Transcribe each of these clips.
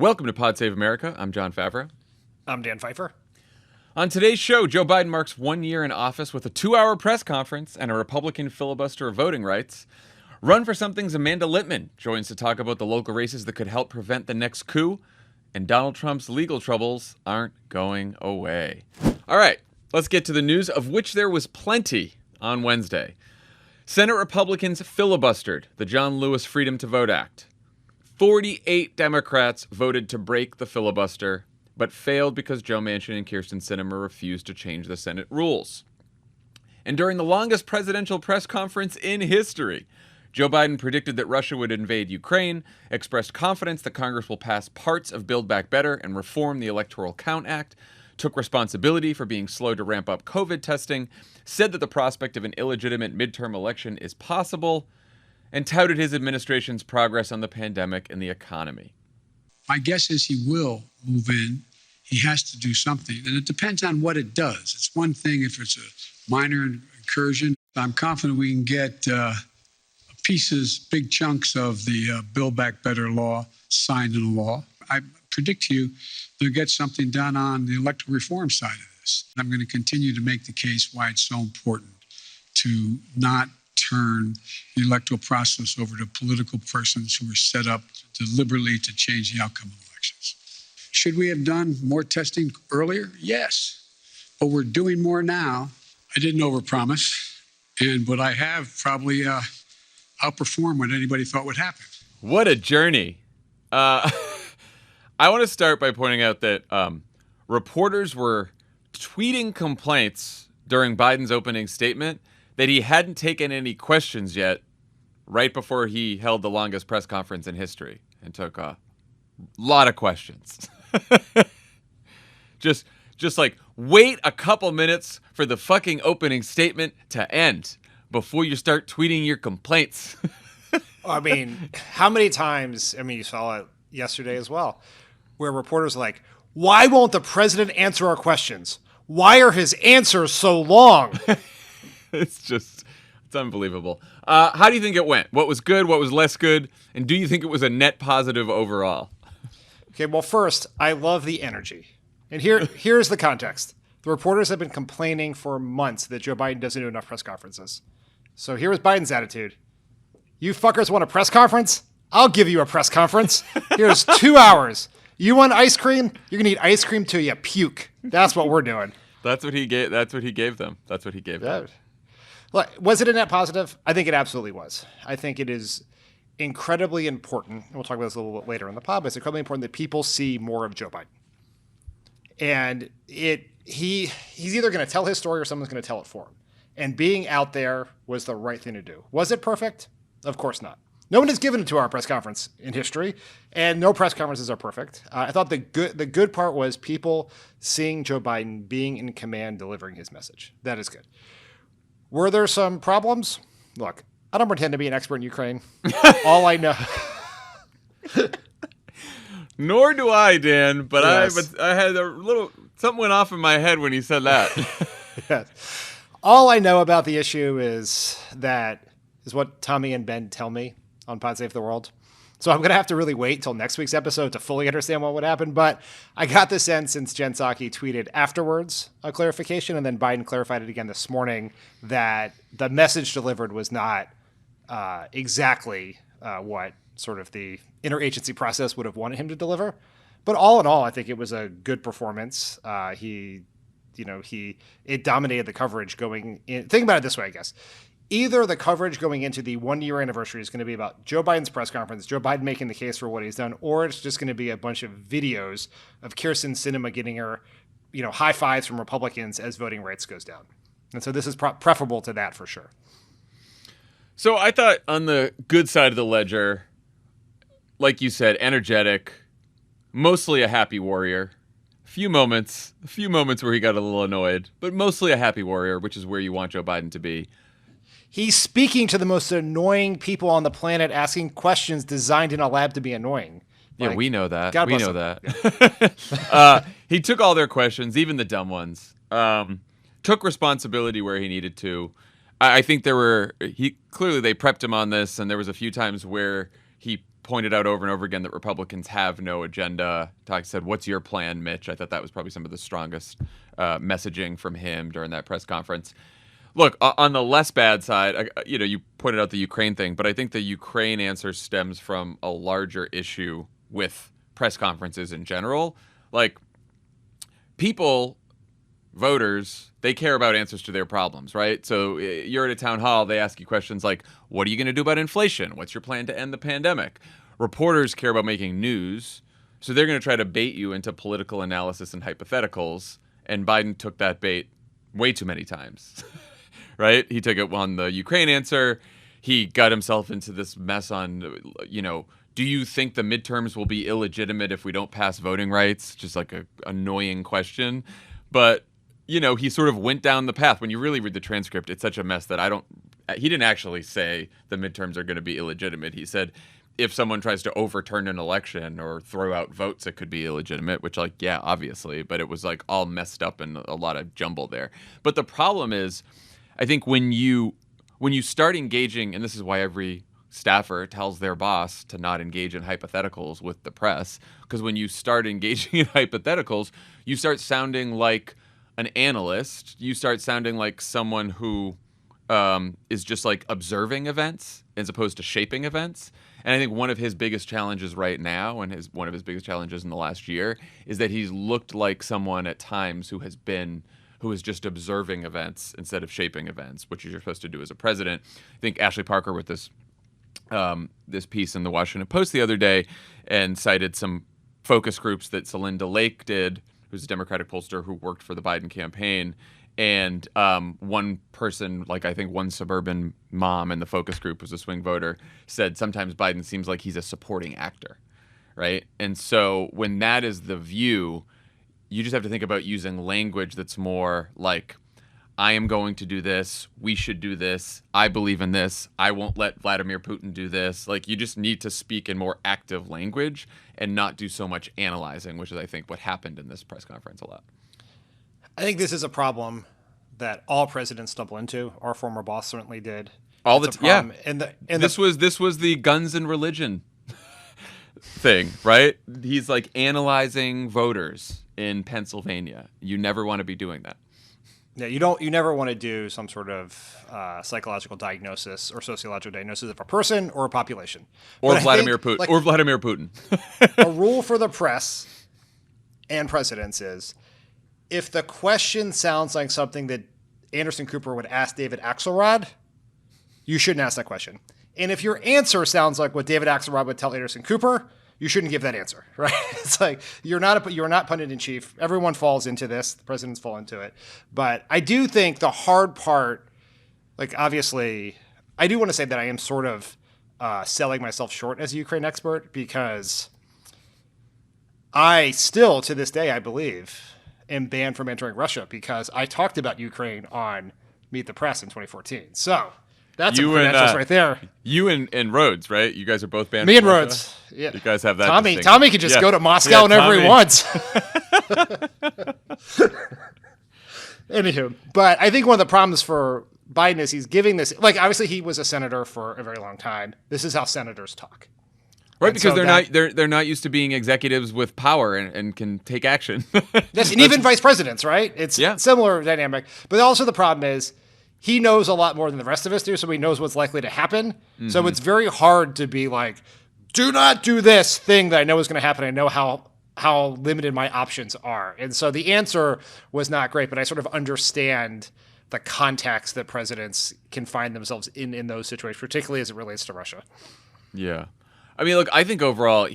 Welcome to Pod Save America. I'm Jon Favreau. I'm Dan Pfeiffer. On today's show, Joe Biden marks 1 year in office with a 2-hour press conference and a Republican filibuster of voting rights. Run for Something's Amanda Litman joins to talk about the local races that could help prevent the next coup. And Donald Trump's legal troubles aren't going away. All right, let's get to the news, of which there was plenty on Wednesday. Senate Republicans filibustered the John Lewis Freedom to Vote Act. 48 Democrats voted to break the filibuster, but failed because Joe Manchin and Kyrsten Sinema refused to change the Senate rules. And during the longest presidential press conference in history, Joe Biden predicted that Russia would invade Ukraine, expressed confidence that Congress will pass parts of Build Back Better and reform the Electoral Count Act, took responsibility for being slow to ramp up COVID testing, said that the prospect of an illegitimate midterm election is possible, and touted his administration's progress on the pandemic and the economy. My guess is he will move in. He has to do something, and it depends on what it does. It's one thing if it's a minor incursion. I'm confident we can get pieces, big chunks of the Build Back Better law signed into law. I predict to you they'll get something done on the electoral reform side of this. I'm going to continue to make the case why it's so important to not turn the electoral process over to political persons who are set up deliberately to change the outcome of elections. Should we have done more testing earlier? Yes, but we're doing more now. I didn't overpromise, and what I have probably outperformed what anybody thought would happen. What a journey. I want to start by pointing out that reporters were tweeting complaints during Biden's opening statement that he hadn't taken any questions yet, right before he held the longest press conference in history and took a lot of questions. just like, wait a couple minutes for the fucking opening statement to end before you start tweeting your complaints. I mean, how many times, you saw it yesterday as well, where reporters are like, why won't the president answer our questions? Why are his answers so long? It's unbelievable. How do you think it went? What was good? What was less good? And do you think it was a net positive overall? Okay, well, first, I love the energy. And here's the context. The reporters have been complaining for months that Joe Biden doesn't do enough press conferences. So here was Biden's attitude. You fuckers want a press conference? I'll give you a press conference. Here's 2 hours. You want ice cream? You're going to eat ice cream till you puke. That's what we're doing. That's what he gave them. Look, was it a net positive? I think it absolutely was. I think it is incredibly important, and we'll talk about this a little bit later in the pod, but it's incredibly important that people see more of Joe Biden. And he's either going to tell his story or someone's going to tell it for him. And being out there was the right thing to do. Was it perfect? Of course not. No one has given a 2-hour press conference in history, and no press conferences are perfect. I thought the good part was people seeing Joe Biden being in command, delivering his message. That is good. Were there some problems? Look, I don't pretend to be an expert in Ukraine. All I know... Nor do I, Dan, but yes. I had a little... Something went off in my head when he said that. Yes. All I know about the issue is what Tommy and Ben tell me on Pod Save the World. So I'm going to have to really wait until next week's episode to fully understand what would happen. But I got the sense since Jen Psaki tweeted afterwards a clarification, and then Biden clarified it again this morning, that the message delivered was not exactly what sort of the interagency process would have wanted him to deliver. But all in all, I think it was a good performance. It dominated the coverage going in. Think about it this way, I guess. Either the coverage going into the 1-year anniversary is going to be about Joe Biden's press conference, Joe Biden making the case for what he's done, or it's just going to be a bunch of videos of Kyrsten Sinema getting her, high fives from Republicans as voting rights goes down. And so this is preferable to that for sure. So I thought on the good side of the ledger, like you said, energetic, mostly a happy warrior. A few moments where he got a little annoyed, but mostly a happy warrior, which is where you want Joe Biden to be. He's speaking to the most annoying people on the planet, asking questions designed in a lab to be annoying. Yeah, we know that. God We bless know him. that. He took all their questions, even the dumb ones. Took responsibility where he needed to. I think they prepped him on this, and there was a few times where he pointed out over and over again that Republicans have no agenda. Said, "What's your plan, Mitch?" I thought that was probably some of the strongest messaging from him during that press conference. Look, on the less bad side, you pointed out the Ukraine thing, but I think the Ukraine answer stems from a larger issue with press conferences in general. Like, people, voters, they care about answers to their problems, right? So you're at a town hall, they ask you questions like, what are you going to do about inflation? What's your plan to end the pandemic? Reporters care about making news, so they're going to try to bait you into political analysis and hypotheticals, and Biden took that bait way too many times. Right? He took it on the Ukraine answer. He got himself into this mess on, do you think the midterms will be illegitimate if we don't pass voting rights? Just like a annoying question. But, he sort of went down the path. When you really read the transcript, it's such a mess that he didn't actually say the midterms are going to be illegitimate. He said, if someone tries to overturn an election or throw out votes, it could be illegitimate, which, yeah, obviously. But it was all messed up and a lot of jumble there. But the problem is, I think when you start engaging, and this is why every staffer tells their boss to not engage in hypotheticals with the press, because when you start engaging in hypotheticals, you start sounding like an analyst. You start sounding like someone who is just observing events as opposed to shaping events. And I think one of his biggest challenges right now, and one of his biggest challenges in the last year, is that he's looked like someone at times who is just observing events instead of shaping events, which you're supposed to do as a president. I think Ashley Parker with this piece in the Washington Post the other day and cited some focus groups that Celinda Lake did, who's a Democratic pollster who worked for the Biden campaign. And one person, I think one suburban mom in the focus group was a swing voter, said sometimes Biden seems like he's a supporting actor, right? And so when that is the view, you just have to think about using language that's more like, I am going to do this, we should do this, I believe in this, I won't let Vladimir Putin do this. You just need to speak in more active language and not do so much analyzing, which is, I think, what happened in this press conference a lot. I think this is a problem that all presidents stumble into. Our former boss certainly did. Yeah. This was the guns and religion thing, right? He's analyzing voters in Pennsylvania. You never want to be doing that. Yeah, you never want to do some sort of psychological diagnosis or sociological diagnosis of a person or a population. Or Vladimir Putin. A rule for the press and presidents is, if the question sounds like something that Anderson Cooper would ask David Axelrod, you shouldn't ask that question. And if your answer sounds like what David Axelrod would tell Anderson Cooper, you shouldn't give that answer, right? It's you're not pundit in chief. Everyone falls into this. The presidents fall into it. But I do think the hard part, obviously, I do want to say that I am sort of selling myself short as a Ukraine expert, because I still, to this day, I believe, am banned from entering Russia because I talked about Ukraine on Meet the Press in 2014. So that's some credentials right there. You and Rhodes, right? You guys are both banned. Me and from Rhodes. Russia? Yeah. You guys have that. Tommy could just go to Moscow whenever he wants. Anywho, but I think one of the problems for Biden is he's giving this, obviously he was a senator for a very long time. This is how senators talk. Right, and because so they're not used to being executives with power and can take action. Yes, and even vice presidents, right? It's similar dynamic. But also the problem is he knows a lot more than the rest of us do, so he knows what's likely to happen. Mm-hmm. So it's very hard to be do not do this thing that I know is going to happen. I know how limited my options are. And so the answer was not great, but I sort of understand the context that presidents can find themselves in those situations, particularly as it relates to Russia. Yeah. I mean, look, I think overall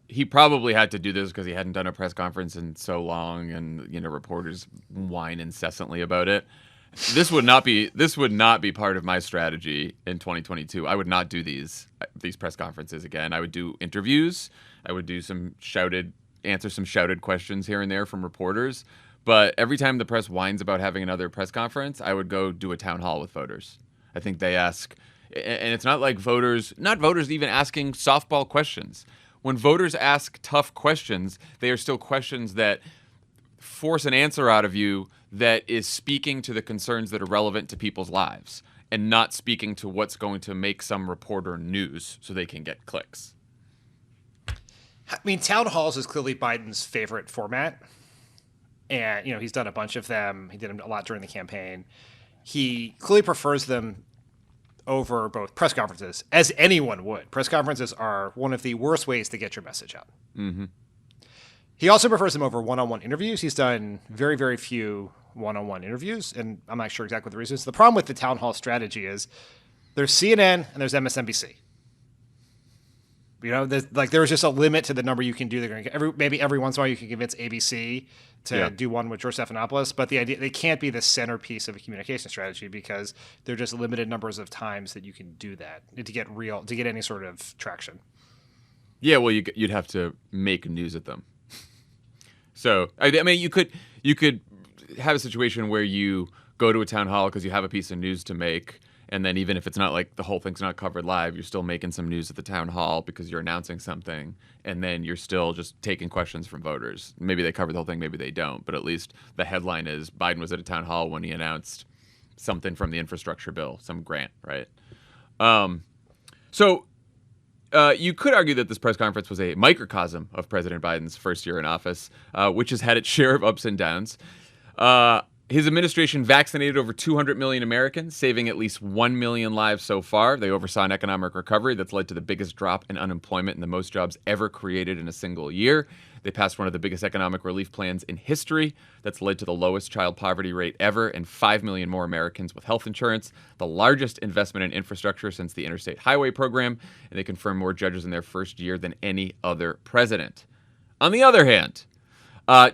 he probably had to do this because he hadn't done a press conference in so long, and reporters whine incessantly about it. This would not be part of my strategy in 2022. I would not do these press conferences again. I would do interviews. I would do answer some shouted questions here and there from reporters. But every time the press whines about having another press conference, I would go do a town hall with voters. I think they ask. And it's not not voters even asking softball questions. When voters ask tough questions, they are still questions that force an answer out of you that is speaking to the concerns that are relevant to people's lives and not speaking to what's going to make some reporter news so they can get clicks. I mean, town halls is clearly Biden's favorite format. And, he's done a bunch of them. He did them a lot during the campaign. He clearly prefers them over both press conferences, as anyone would. Press conferences are one of the worst ways to get your message out. Mm-hmm. He also prefers them over one-on-one interviews. He's done very, very few one-on-one interviews, and I'm not sure exactly what the reason is. The problem with the town hall strategy is there's CNN and there's MSNBC. There was just a limit to the number you can do. Maybe every once in a while you can convince ABC to do one with George Stephanopoulos, but the idea they can't be the centerpiece of a communication strategy because they're just limited numbers of times that you can do that to get any sort of traction. Yeah, well, you'd have to make news at them. So I mean, you could have a situation where you go to a town hall because you have a piece of news to make. And then even if it's not like the whole thing's not covered live, you're still making some news at the town hall because you're announcing something. And then you're still just taking questions from voters. Maybe they cover the whole thing, maybe they don't. But at least the headline is Biden was at a town hall when he announced something from the infrastructure bill, some grant, right? So you could argue that this press conference was a microcosm of President Biden's first year in office, which has had its share of ups and downs. His administration vaccinated over 200 million Americans, saving at least 1 million lives so far. They oversaw an economic recovery that's led to the biggest drop in unemployment and the most jobs ever created in a single year. They passed one of the biggest economic relief plans in history that's led to the lowest child poverty rate ever and 5 million more Americans with health insurance, the largest investment in infrastructure since the Interstate Highway Program, and they confirmed more judges in their first year than any other president. On the other hand,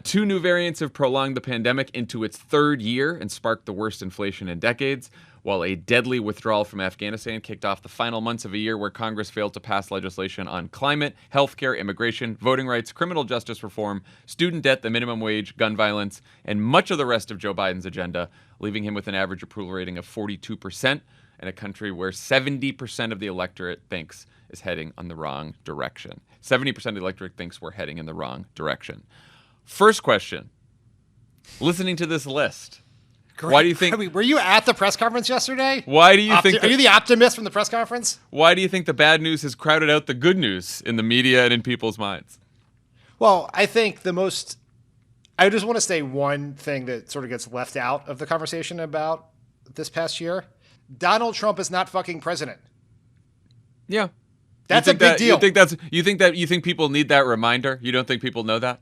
2 new variants have prolonged the pandemic into its third year and sparked the worst inflation in decades, while a deadly withdrawal from Afghanistan kicked off the final months of a year where Congress failed to pass legislation on climate, healthcare, immigration, voting rights, criminal justice reform, student debt, the minimum wage, gun violence, and much of the rest of Joe Biden's agenda, leaving him with an average approval rating of 42% in a country where 70% of the electorate thinks is heading on the wrong direction. 70% of the electorate thinks we're heading in the wrong direction. First question. Listening to this list, Great. Why do you think? I mean, were you at the press conference yesterday? Why do you think? Are you the optimist from the press conference? Why do you think the bad news has crowded out the good news in the media and in people's minds? Well, I think I just want to say one thing that sort of gets left out of the conversation about this past year. Donald Trump is not fucking president. Yeah. That's a big deal. You think people need that reminder? You don't think people know that?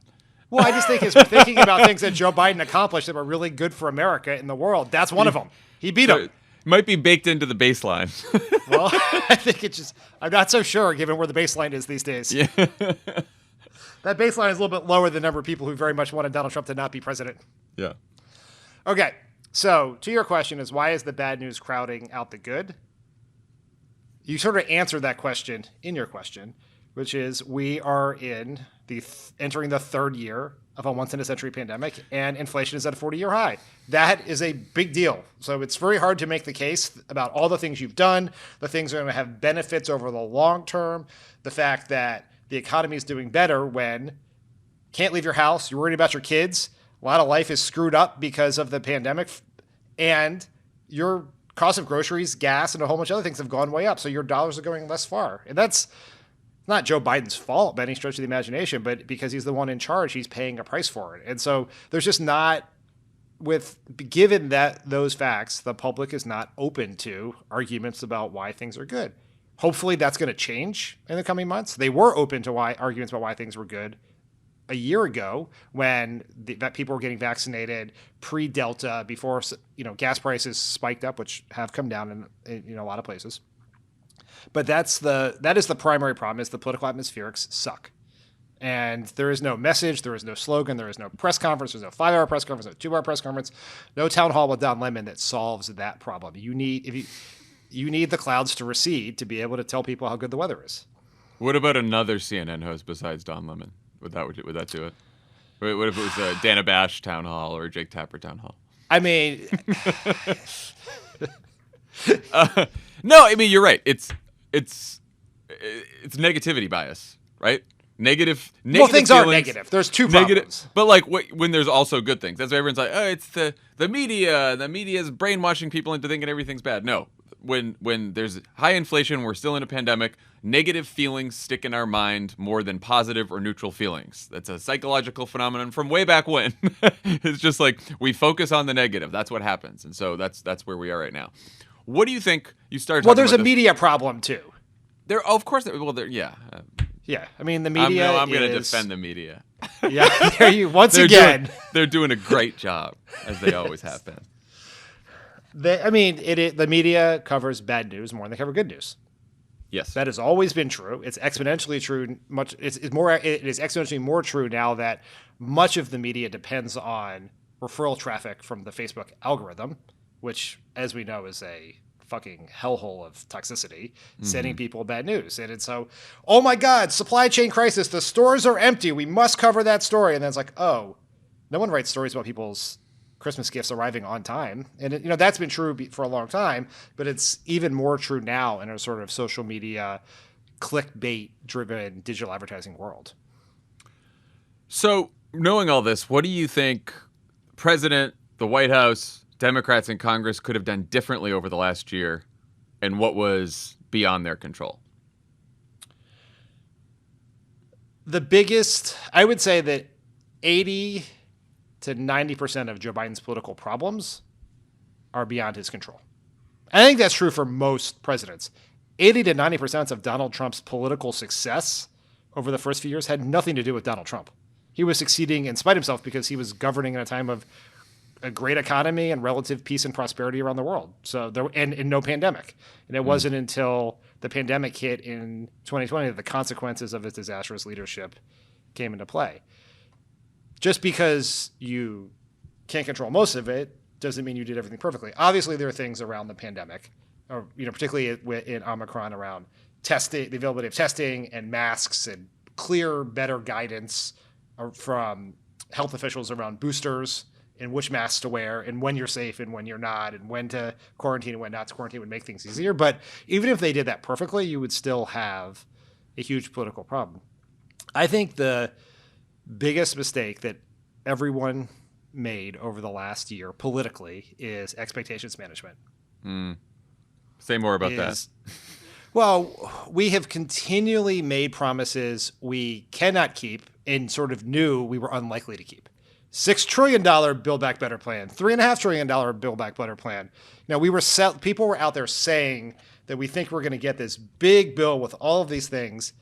Well, I just think as we're thinking about things that Joe Biden accomplished that were really good for America in the world, that's one of them. He beat him. It might be baked into the baseline. Well, I think I'm not so sure given where the baseline is these days. Yeah. That baseline is a little bit lower than the number of people who very much wanted Donald Trump to not be president. Yeah. Okay. So to your question is why is the bad news crowding out the good? You sort of answered that question in your question, which is we are entering the third year of a once-in-a-century pandemic, and inflation is at a 40-year high. That is a big deal. So it's very hard to make the case about all the things you've done, the things that are going to have benefits over the long term, the fact that the economy is doing better when you can't leave your house, you're worried about your kids, a lot of life is screwed up because of the pandemic, and your cost of groceries, gas, and a whole bunch of other things have gone way up, so your dollars are going less far. And that's not Joe Biden's fault by any stretch of the imagination, but because he's the one in charge, he's paying a price for it. And so there's just not, given that those facts, the public is not open to arguments about why things are good. Hopefully that's going to change in the coming months. They were open to arguments about why things were good a year ago when that people were getting vaccinated pre-Delta before gas prices spiked up, which have come down in a lot of places. But that is the primary problem is the political atmospherics suck. And there is no message, there is no slogan, there is no press conference, there's no 5-hour press conference, no 2-hour press conference, no town hall with Don Lemon that solves that problem. You need the clouds to recede to be able to tell people how good the weather is. What about another CNN host besides Don Lemon? Would that do it? What if it was a Dana Bash town hall or a Jake Tapper town hall? I mean, no, I mean you're right. It's negativity bias, right? Negative well, things feelings, are negative. There's two problems. But like when there's also good things. That's why everyone's like, oh, it's the media. The media is brainwashing people into thinking everything's bad. No, when there's high inflation, we're still in a pandemic, negative feelings stick in our mind more than positive or neutral feelings. That's a psychological phenomenon from way back when. It's just like we focus on the negative. That's what happens. And so that's where we are right now. What do you think you started Well, talking there's a about media problem too. of course, yeah. Yeah, I mean the media. I'm going to defend the media. Yeah, there you once They're again. they're doing a great job, as they always have been. The media covers bad news more than they cover good news. Yes. That has always been true. It's exponentially true. It is exponentially more true now that much of the media depends on referral traffic from the Facebook algorithm, which, as we know, is a fucking hellhole of toxicity, sending people bad news. And it's so, oh my God, supply chain crisis. The stores are empty. We must cover that story. And then it's like, oh, no one writes stories about people's Christmas gifts arriving on time. And that's been true for a long time, but it's even more true now in a sort of social media, clickbait driven digital advertising world. So knowing all this, what do you think President, the White House, Democrats in Congress could have done differently over the last year, and what was beyond their control? The biggest, I would say that 80 to 90% of Joe Biden's political problems are beyond his control. I think that's true for most presidents. 80 to 90% of Donald Trump's political success over the first few years had nothing to do with Donald Trump. He was succeeding in spite of himself because he was governing in a time of a great economy and relative peace and prosperity around the world. So and no pandemic. And it wasn't until the pandemic hit in 2020 that the consequences of his disastrous leadership came into play. Just because you can't control most of it doesn't mean you did everything perfectly. Obviously, there are things around the pandemic, or particularly in Omicron, around testing, the availability of testing and masks, and clear, better guidance from health officials around boosters and which masks to wear and when you're safe and when you're not and when to quarantine and when not to quarantine would make things easier. But even if they did that perfectly, you would still have a huge political problem. I think the biggest mistake that everyone made over the last year politically is expectations management. Say more about that. Well, we have continually made promises we cannot keep and sort of knew we were unlikely to keep. $6 trillion Build Back Better plan, $3.5 trillion Build Back Better plan. Now, people were out there saying that we think we're going to get this big bill with all of these things,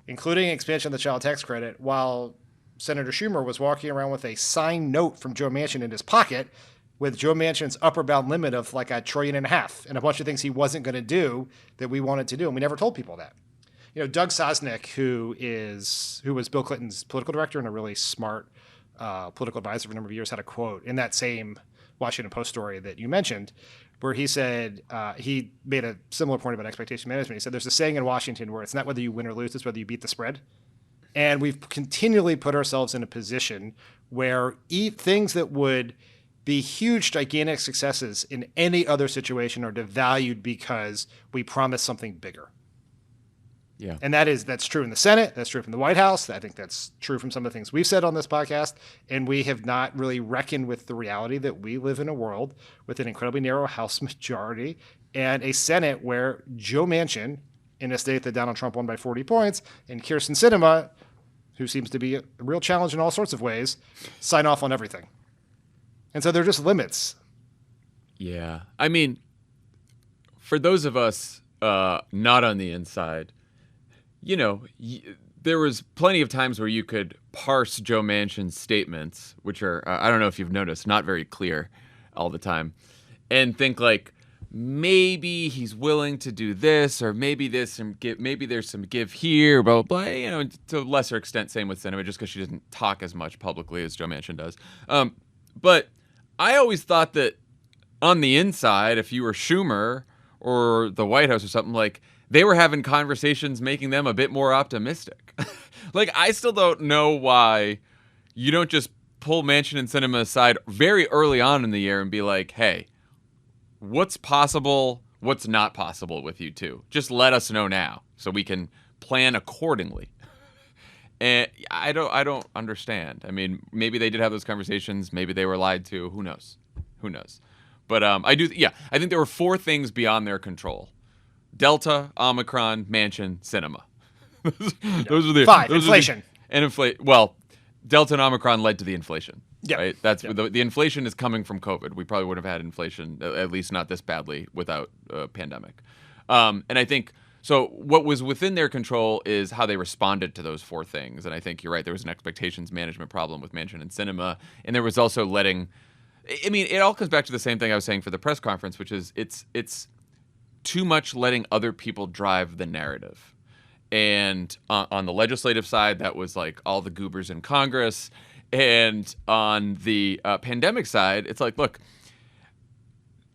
including expansion of the child tax credit, while Senator Schumer was walking around with a signed note from Joe Manchin in his pocket with Joe Manchin's upper bound limit of like $1.5 trillion and a bunch of things he wasn't going to do that we wanted to do. And we never told people that. Doug Sosnick, who was Bill Clinton's political director and a really smart political advisor for a number of years, had a quote in that same Washington Post story that you mentioned, where he said, he made a similar point about expectation management. He said, there's a saying in Washington where it's not whether you win or lose, it's whether you beat the spread. And we've continually put ourselves in a position where things that would be huge, gigantic successes in any other situation are devalued because we promised something bigger. Yeah. And that's true in the Senate. That's true from the White House. I think that's true from some of the things we've said on this podcast. And we have not really reckoned with the reality that we live in a world with an incredibly narrow House majority and a Senate where Joe Manchin, in a state that Donald Trump won by 40 points, and Kyrsten Sinema, who seems to be a real challenge in all sorts of ways, sign off on everything. And so there are just limits. Yeah. I mean, for those of us not on the inside, there was plenty of times where you could parse Joe Manchin's statements, which are, I don't know if you've noticed, not very clear all the time, and think like, maybe he's willing to do this, or maybe there's some give here, blah, blah, blah. To a lesser extent, same with Sinema, just because she doesn't talk as much publicly as Joe Manchin does. But I always thought that on the inside, if you were Schumer or the White House or something, like, they were having conversations making them a bit more optimistic. Like, I still don't know why you don't just pull Manchin and Sinema aside very early on in the year and be like, hey, what's possible, what's not possible with you two? Just let us know now so we can plan accordingly. And I don't understand. I mean, maybe they did have those conversations. Maybe they were lied to. Who knows? But I think there were 4 things beyond their control: Delta, Omicron, Manchin, cinema. Those are the 5. Inflation. Well, Delta and Omicron led to the inflation. Yeah. Right. That's the inflation is coming from COVID. We probably would have had inflation, at least not this badly, without a pandemic. And I think so. What was within their control is how they responded to those 4 things. And I think you're right. There was an expectations management problem with Manchin and cinema, and there was also letting. I mean, it all comes back to the same thing I was saying for the press conference, which is it's too much letting other people drive the narrative. And on the legislative side, that was like all the goobers in Congress. And on the pandemic side, it's like, look,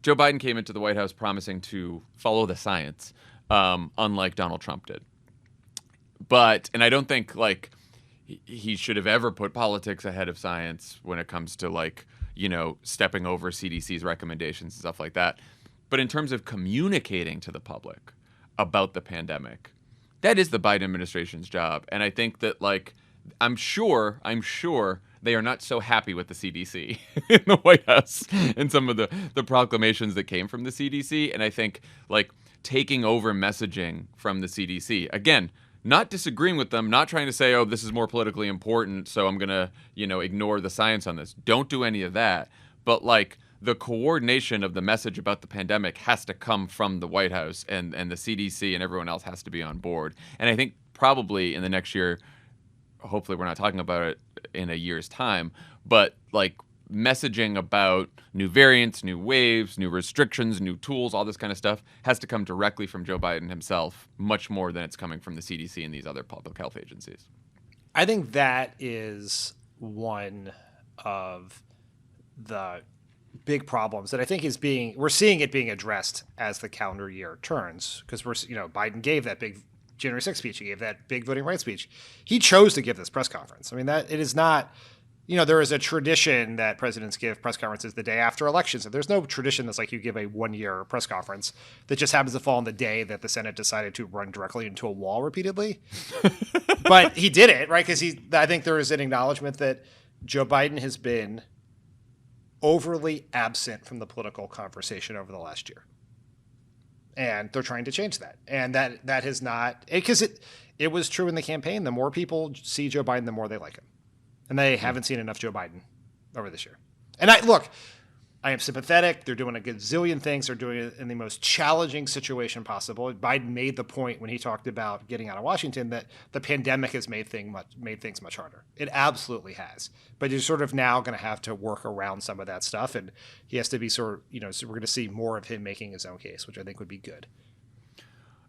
Joe Biden came into the White House promising to follow the science, unlike Donald Trump did. And I don't think like he should have ever put politics ahead of science when it comes to like, stepping over CDC's recommendations and stuff like that. But in terms of communicating to the public about the pandemic, that is the Biden administration's job. And I think that like, I'm sure they are not so happy with the CDC in the White House and some of the proclamations that came from the CDC. And I think like taking over messaging from the CDC, again, not disagreeing with them, not trying to say, oh, this is more politically important, so I'm going to, ignore the science on this. Don't do any of that. But like the coordination of the message about the pandemic has to come from the White House, and the CDC and everyone else has to be on board. And I think probably in the next year, hopefully we're not talking about it in a year's time, but like messaging about new variants, new waves, new restrictions, new tools, all this kind of stuff has to come directly from Joe Biden himself, much more than it's coming from the CDC and these other public health agencies. I think that is one of the big problems that I think we're seeing it being addressed as the calendar year turns, because Biden gave that big January 6th speech. He gave that big voting rights speech. He chose to give this press conference. I mean, that it is not, there is a tradition that presidents give press conferences the day after elections. And there's no tradition that's like you give a 1-year press conference that just happens to fall on the day that the Senate decided to run directly into a wall repeatedly. But he did it, right? Because I think there is an acknowledgement that Joe Biden has been overly absent from the political conversation over the last year. And they're trying to change that. And that has not, because it was true in the campaign. The more people see Joe Biden, the more they like him. And they haven't seen enough Joe Biden over this year. And I am sympathetic. They're doing a gazillion things. They're doing it in the most challenging situation possible. Biden made the point when he talked about getting out of Washington that the pandemic has made things much harder. It absolutely has. But you're sort of now going to have to work around some of that stuff. And he has to be so we're going to see more of him making his own case, which I think would be good.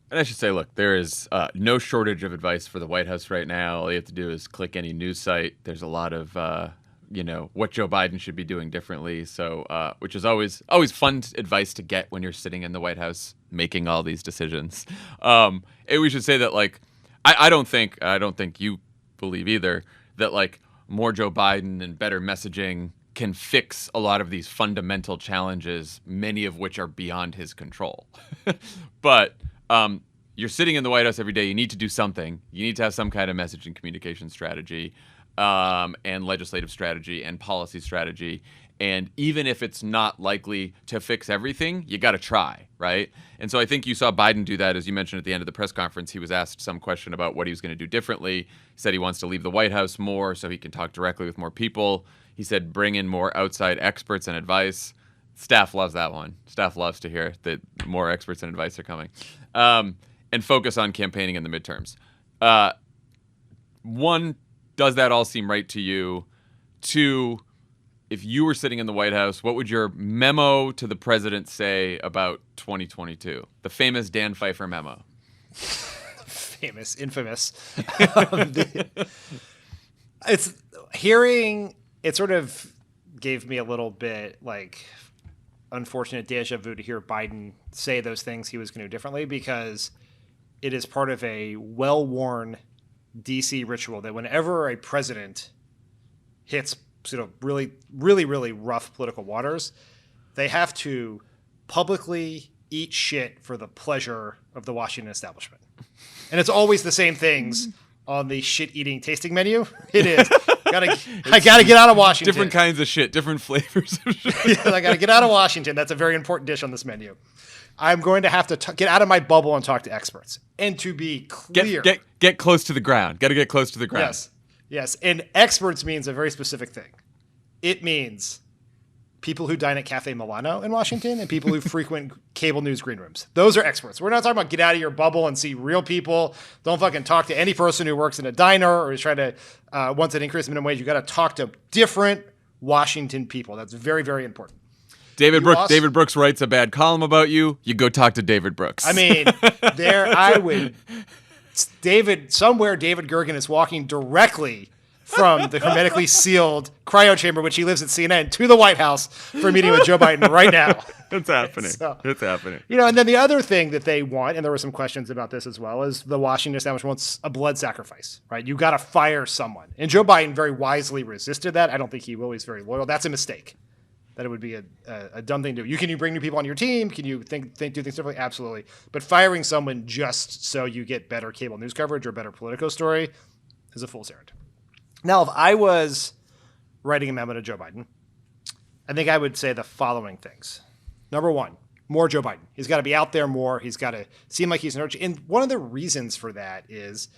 And I should say, look, there is no shortage of advice for the White House right now. All you have to do is click any news site. There's a lot of what Joe Biden should be doing differently. So, which is always fun advice to get when you're sitting in the White House making all these decisions. And we should say that, like, I don't think you believe either that like more Joe Biden and better messaging can fix a lot of these fundamental challenges, many of which are beyond his control. But you're sitting in the White House every day. You need to do something. You need to have some kind of message and communication strategy. And legislative strategy and policy strategy. And even if it's not likely to fix everything, you got to try, right? And so I think you saw Biden do that, as you mentioned at the end of the press conference. He was asked some question about what he was going to do differently. He said he wants to leave the White House more so he can talk directly with more people. He said bring in more outside experts and advice. Staff loves that one. Staff loves to hear that more experts and advice are coming. And focus on campaigning in the midterms. One, does that all seem right to you? 2, if you were sitting in the White House, what would your memo to the president say about 2022? The famous Dan Pfeiffer memo. Famous, infamous. It's hearing it sort of gave me a little bit like unfortunate deja vu to hear Biden say those things he was going to do differently, because it is part of a well-worn DC ritual that whenever a president hits sort of really, really, really rough political waters, they have to publicly eat shit for the pleasure of the Washington establishment. And it's always the same things on the shit-eating tasting menu. It is, I gotta get out of Washington. Different kinds of shit, different flavors of shit. Yeah, I gotta get out of Washington. That's a very important dish on this menu. I'm going to have to get out of my bubble and talk to experts. And to be clear, Get close to the ground. Got to get close to the ground. Yes. And experts means a very specific thing. It means people who dine at Cafe Milano in Washington and people who frequent cable news green rooms. Those are experts. We're not talking about get out of your bubble and see real people. Don't fucking talk to any person who works in a diner or is trying to wants an increase in minimum wage. You got to talk to different Washington people. That's very, very important. David Brooks writes a bad column about you. You go talk to David Brooks. I mean, David Gergen is walking directly from the hermetically sealed cryo chamber, which he lives at CNN, to the White House for a meeting with Joe Biden right now. It's happening. It's happening. And then the other thing that they want, and there were some questions about this as well, is the Washington establishment wants a blood sacrifice, right? You got to fire someone. And Joe Biden very wisely resisted that. I don't think he will. He's very loyal. That's a mistake. That it would be a dumb thing to do. Can you bring new people on your team? Can you do things differently? Absolutely. But firing someone just so you get better cable news coverage or better Politico story is a fool's errand. Now, if I was writing a memo to Joe Biden, I think I would say the following things. Number one, more Joe Biden. He's got to be out there more. He's got to seem like he's an urgent. And one of the reasons for that is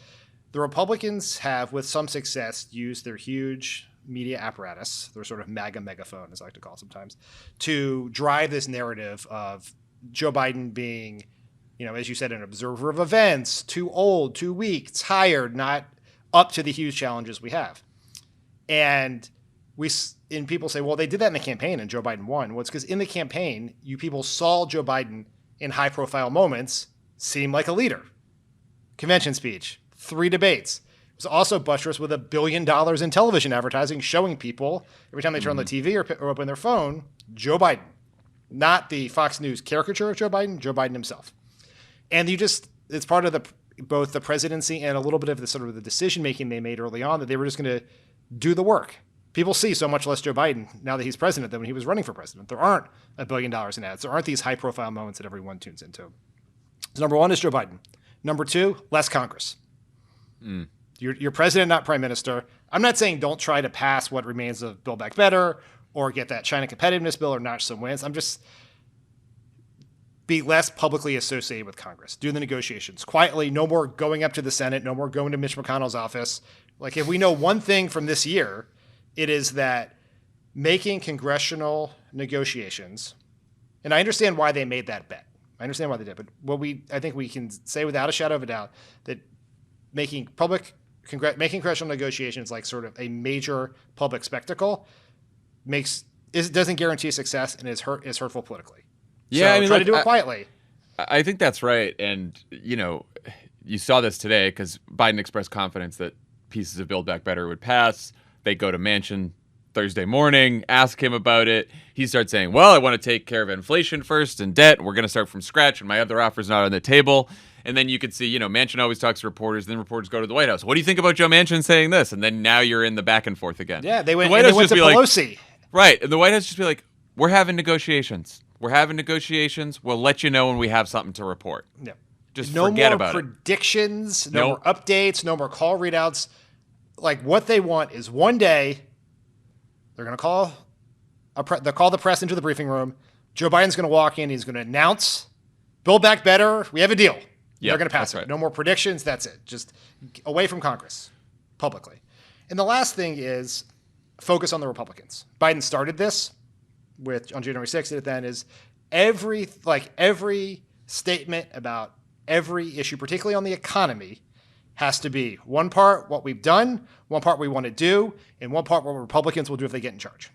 the Republicans have, with some success, used their huge media apparatus, their sort of MAGA megaphone, as I like to call it sometimes, to drive this narrative of Joe Biden being, as you said, an observer of events, too old, too weak, tired, not up to the huge challenges we have. And people say, well, they did that in the campaign and Joe Biden won. Well, it's because in the campaign, you people saw Joe Biden in high profile moments seem like a leader. Convention speech, 3 debates. Was also buttressed with $1 billion in television advertising showing people every time they turn on the TV or open their phone, Joe Biden, not the Fox News caricature of Joe Biden himself. And it's part of both the presidency and a little bit of the sort of the decision making they made early on that they were just going to do the work. People see so much less Joe Biden now that he's president than when he was running for president. There aren't $1 billion in ads. There aren't these high profile moments that everyone tunes into. So number one is Joe Biden. Number two, less Congress. You're president, not prime minister. I'm not saying don't try to pass what remains of Build Back Better or get that China competitiveness bill or notch some wins. I'm just be less publicly associated with Congress. Do the negotiations quietly. No more going up to the Senate. No more going to Mitch McConnell's office. Like, if we know one thing from this year, it is that making congressional negotiations, and I understand why they made that bet. I understand why they did, but I think we can say without a shadow of a doubt that making congressional negotiations like sort of a major public spectacle doesn't guarantee success and is hurtful politically. Yeah, so try to do it quietly. I think that's right, and you saw this today because Biden expressed confidence that pieces of Build Back Better would pass. They go to Manchin Thursday morning, ask him about it. He starts saying, well, I want to take care of inflation first and debt. We're going to start from scratch, and my other offer's not on the table. And then you could see, Manchin always talks to reporters, and then reporters go to the White House. What do you think about Joe Manchin saying this? And then now you're in the back and forth again. Yeah, they went to Pelosi. Right, and the White House just be like, we're having negotiations. We'll let you know when we have something to report. Yeah. Just forget about it. No more predictions, no more updates, no more call readouts. Like, what they want is one day they're going to they'll call the press into the briefing room. Joe Biden's going to walk in. He's going to announce, Build Back Better. We have a deal. Yep, they're going to pass it. Right. No more predictions. That's it. Just away from Congress publicly. And the last thing is focus on the Republicans. Biden started this on January 6th. And then is every statement about every issue, particularly on the economy, has to be one part what we've done, one part we want to do, and one part what Republicans will do if they get in charge.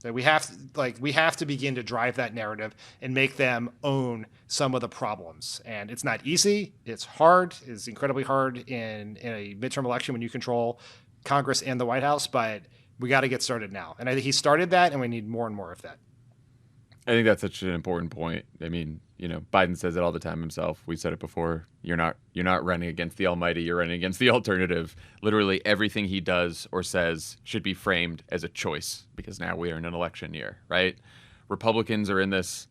That we have to begin to drive that narrative and make them own some of the problems. And it's not easy. It's hard. It's incredibly hard in a midterm election when you control Congress and the White House. But we got to get started now. And I think he started that, and we need more and more of that. I think that's such an important point. I mean, Biden says it all the time himself. We said it before. You're not running against the almighty. You're running against the alternative. Literally everything he does or says should be framed as a choice because now we are in an election year, right? Republicans are in this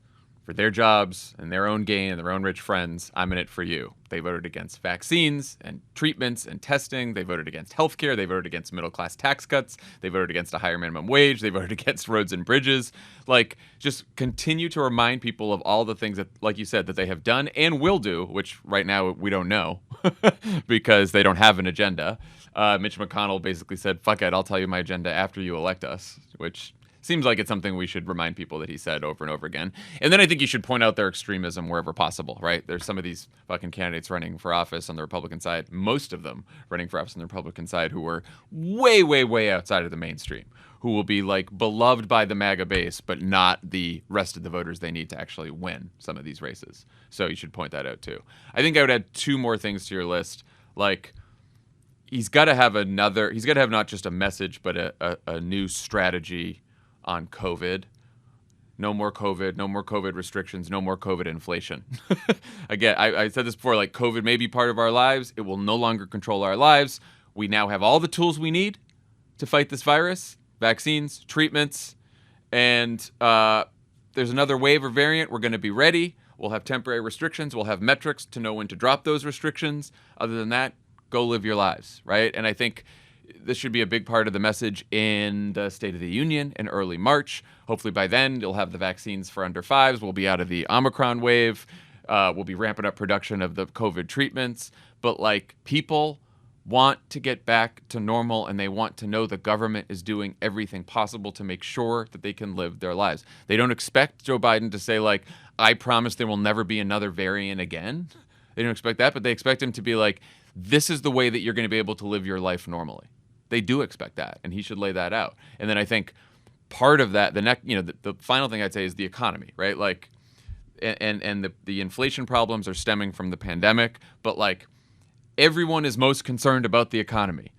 for their jobs and their own gain and their own rich friends, I'm in it for you. They voted against vaccines and treatments and testing. They voted against healthcare. They voted against middle-class tax cuts. They voted against a higher minimum wage. They voted against roads and bridges. Like, just continue to remind people of all the things that, like you said, that they have done and will do, which right now we don't know because they don't have an agenda. Mitch McConnell basically said, fuck it, I'll tell you my agenda after you elect us, which seems like it's something we should remind people that he said over and over again. And then I think you should point out their extremism wherever possible, right? There's some of these fucking candidates running for office on the Republican side, most of them running for office on the Republican side, who were way, way, way outside of the mainstream, who will be like beloved by the MAGA base, but not the rest of the voters they need to actually win some of these races. So you should point that out too. I think I would add two more things to your list. Like, he's got to have not just a message, but a new strategy on COVID. No more COVID restrictions, no more COVID inflation. Again, I said this before, like, COVID may be part of our lives. It will no longer control our lives. We now have all the tools we need to fight this virus, vaccines, treatments, and there's another wave or variant. We're going to be ready. We'll have temporary restrictions. We'll have metrics to know when to drop those restrictions. Other than that, go live your lives, right? And I think this should be a big part of the message in the State of the Union in early March. Hopefully by then, you'll have the vaccines for under fives. We'll be out of the Omicron wave. We'll be ramping up production of the COVID treatments. But, like, people want to get back to normal, and they want to know the government is doing everything possible to make sure that they can live their lives. They don't expect Joe Biden to say, like, I promise there will never be another variant again. They don't expect that, but they expect him to be like, this is the way that you're going to be able to live your life normally. They do expect that, and he should lay that out. And then I think part of that, the final thing I'd say is the economy, right? Like, and the inflation problems are stemming from the pandemic, but, like, everyone is most concerned about the economy.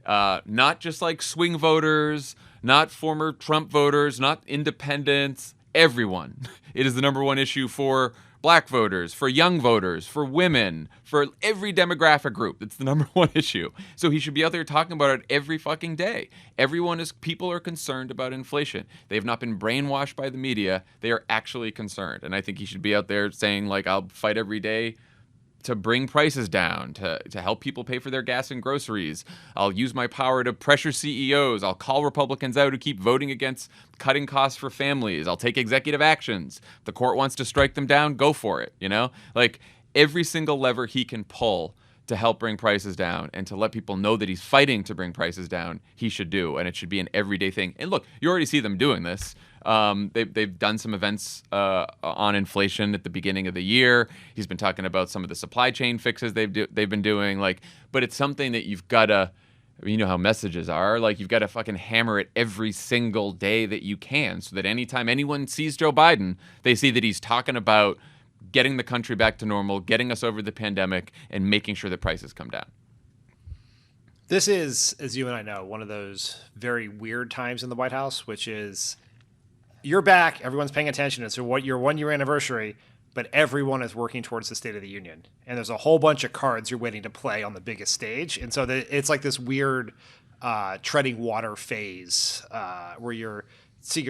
Not just like swing voters, not former Trump voters, not independents, everyone. It is the number one issue for black voters, for young voters, for women, for every demographic group. It's the number one issue. So he should be out there talking about it every fucking day. People are concerned about inflation. They have not been brainwashed by the media. They are actually concerned. And I think he should be out there saying, like, I'll fight every day to bring prices down, to help people pay for their gas and groceries. I'll use my power to pressure CEOs. I'll call Republicans out who keep voting against cutting costs for families. I'll take executive actions. If the court wants to strike them down, go for it, you know? Like, every single lever he can pull to help bring prices down and to let people know that he's fighting to bring prices down, he should do, and it should be an everyday thing. And look, you already see them doing this. They've done some events on inflation at the beginning of the year. He's been talking about some of the supply chain fixes they've been doing. Like, but it's something that you've got to, you know how messages are. Like, you've got to fucking hammer it every single day that you can, so that anytime anyone sees Joe Biden, they see that he's talking about getting the country back to normal, getting us over the pandemic, and making sure that prices come down. This is, as you and I know, one of those very weird times in the White House, which is, you're back, everyone's paying attention. It's your 1 year anniversary, but everyone is working towards the State of the Union. And there's a whole bunch of cards you're waiting to play on the biggest stage. And so it's like this weird treading water phase where you're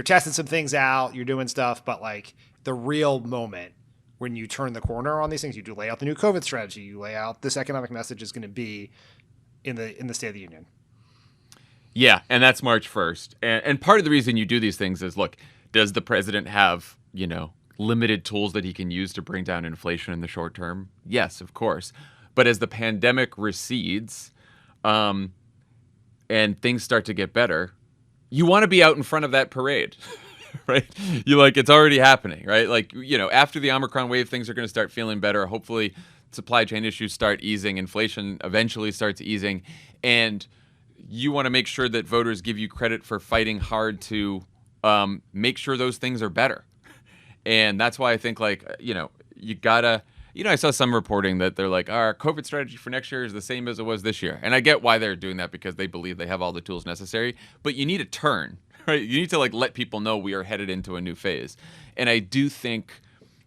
testing some things out, you're doing stuff, but, like, the real moment when you turn the corner on these things, you do lay out the new COVID strategy, you lay out this economic message is going to be in the State of the Union. Yeah, and that's March 1st. And part of the reason you do these things is, look, does the president have, you know, limited tools that he can use to bring down inflation in the short term? Yes, of course. But as the pandemic recedes and things start to get better, you want to be out in front of that parade, right? It's already happening, right? Like, you know, after the Omicron wave, things are going to start feeling better. Hopefully supply chain issues start easing, inflation eventually starts easing, and you want to make sure that voters give you credit for fighting hard to make sure those things are better. And that's why I think, like, you know, you gotta, you know, I saw some reporting that they're like, our COVID strategy for next year is the same as it was this year. And I get why they're doing that, because they believe they have all the tools necessary, but you need a turn, right? You need to, like, let people know we are headed into a new phase. And I do think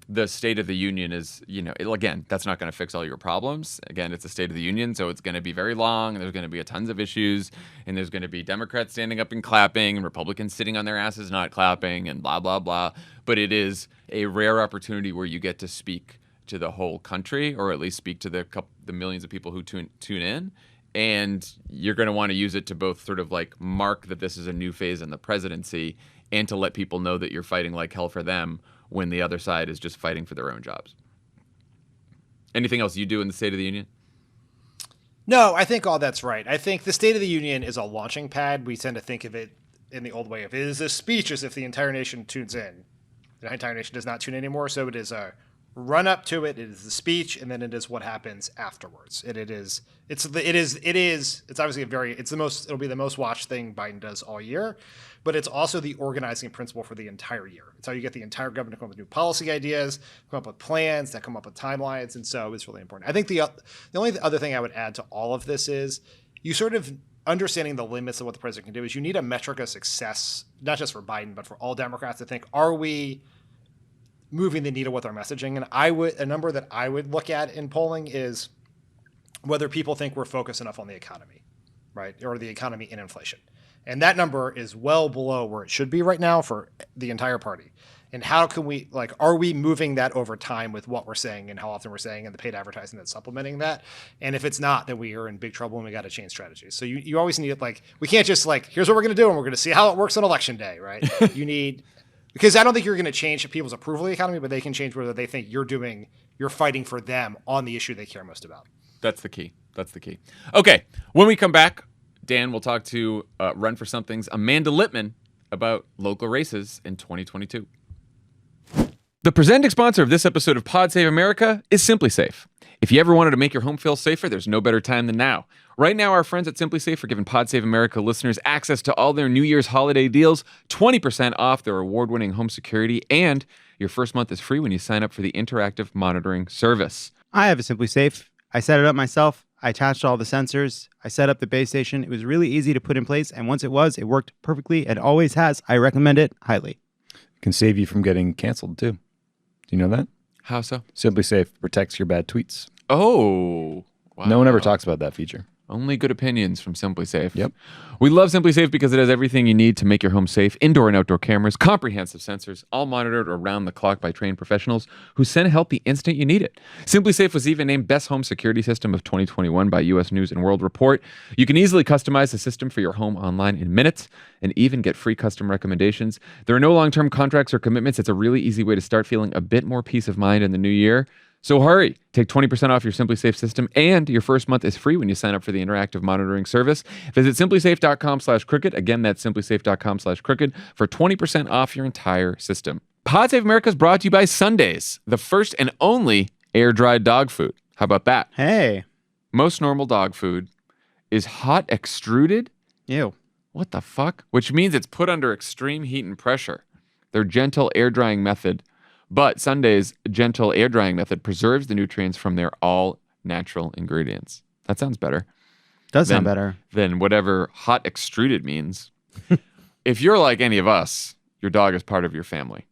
the State of the Union is, again, that's not going to fix all your problems. Again, it's a State of the Union, so it's going to be very long, and there's going to be a tons of issues, and there's going to be Democrats standing up and clapping, and Republicans sitting on their asses not clapping, and blah, blah, blah. But it is a rare opportunity where you get to speak to the whole country, or at least speak to the millions of people who tune in. And you're going to want to use it to both sort of like mark that this is a new phase in the presidency and to let people know that you're fighting like hell for them when the other side is just fighting for their own jobs. Anything else you do in the State of the Union? No, I think all that's right. I think the State of the Union is a launching pad. We tend to think of it in the old way of it is a speech as if the entire nation tunes in. The entire nation does not tune in anymore, so it is a run up to it. It is the speech, and then it is what happens afterwards. It's obviously it'll be the most watched thing Biden does all year, but it's also the organizing principle for the entire year. It's how you get the entire government to come up with new policy ideas, come up with plans, that come up with timelines, and so it's really important. I think the only other thing I would add to all of this is you sort of understanding the limits of what the president can do is you need a metric of success, not just for Biden, but for all Democrats to think, are we moving the needle with our messaging? And a number that I would look at in polling is whether people think we're focused enough on the economy, right? Or the economy and inflation. And that number is well below where it should be right now for the entire party. And how can we, are we moving that over time with what we're saying and how often we're saying and the paid advertising that's supplementing that? And if it's not, then we are in big trouble and we got to change strategies. So you always need we can't just here's what we're going to do and we're going to see how it works on election day, right? You need, because I don't think you're going to change people's approval of the economy, but they can change whether they think you're fighting for them on the issue they care most about. That's the key. Okay. When we come back, Dan will talk to Run for Something's Amanda Litman about local races in 2022. The presenting sponsor of this episode of Pod Save America is Simply Safe. If you ever wanted to make your home feel safer, there's no better time than now. Right now, our friends at Simply Safe are giving Pod Save America listeners access to all their New Year's holiday deals, 20% off their award-winning home security, and your first month is free when you sign up for the interactive monitoring service. I have a Simply Safe. I set it up myself. I attached all the sensors. I set up the base station. It was really easy to put in place, and once it worked perfectly and always has. I recommend it highly. It can save you from getting canceled, too. Do you know that? How so? Simply Safe protects your bad tweets. Oh, wow. No one ever talks about that feature. Only good opinions from Simply Safe. Yep. We love Simply Safe because it has everything you need to make your home safe. Indoor and outdoor cameras, comprehensive sensors, all monitored around the clock by trained professionals who send help the instant you need it. Simply Safe was even named Best Home Security System of 2021 by U.S. News & World Report. You can easily customize the system for your home online in minutes and even get free custom recommendations. There are no long-term contracts or commitments. It's a really easy way to start feeling a bit more peace of mind in the new year. So hurry, take 20% off your Simply Safe system, and your first month is free when you sign up for the interactive monitoring service. Visit simplysafe.com/crooked. Again, that's simplysafe.com/crooked for 20% off your entire system. Pod Save America is brought to you by Sundays, the first and only air-dried dog food. How about that? Hey. Most normal dog food is hot extruded. Ew. What the fuck? Which means it's put under extreme heat and pressure. Their gentle air drying method. But Sunday's gentle air drying method preserves the nutrients from their all natural ingredients. That sounds better. Does sound better than whatever hot extruded means. If you're like any of us, your dog is part of your family.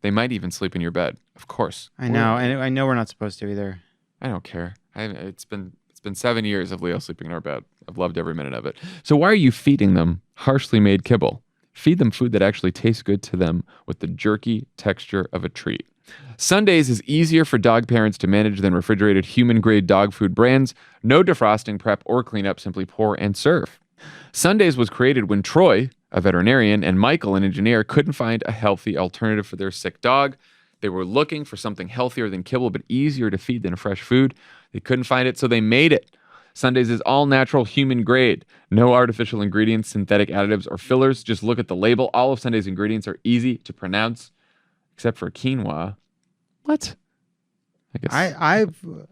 They might even sleep in your bed, of course. I know. And I know we're not supposed to either. I don't care. It's been 7 years of Leo sleeping in our bed. I've loved every minute of it. So why are you feeding them harshly made kibble? Feed them food that actually tastes good to them with the jerky texture of a treat. Sundays is easier for dog parents to manage than refrigerated human-grade dog food brands. No defrosting, prep, or cleanup. Simply pour and serve. Sundays was created when Troy, a veterinarian, and Michael, an engineer, couldn't find a healthy alternative for their sick dog. They were looking for something healthier than kibble, but easier to feed than fresh food. They couldn't find it, so they made it. Sundays is all natural, human grade. No artificial ingredients, synthetic additives, or fillers. Just look at the label. All of Sunday's ingredients are easy to pronounce, except for quinoa. What? I guess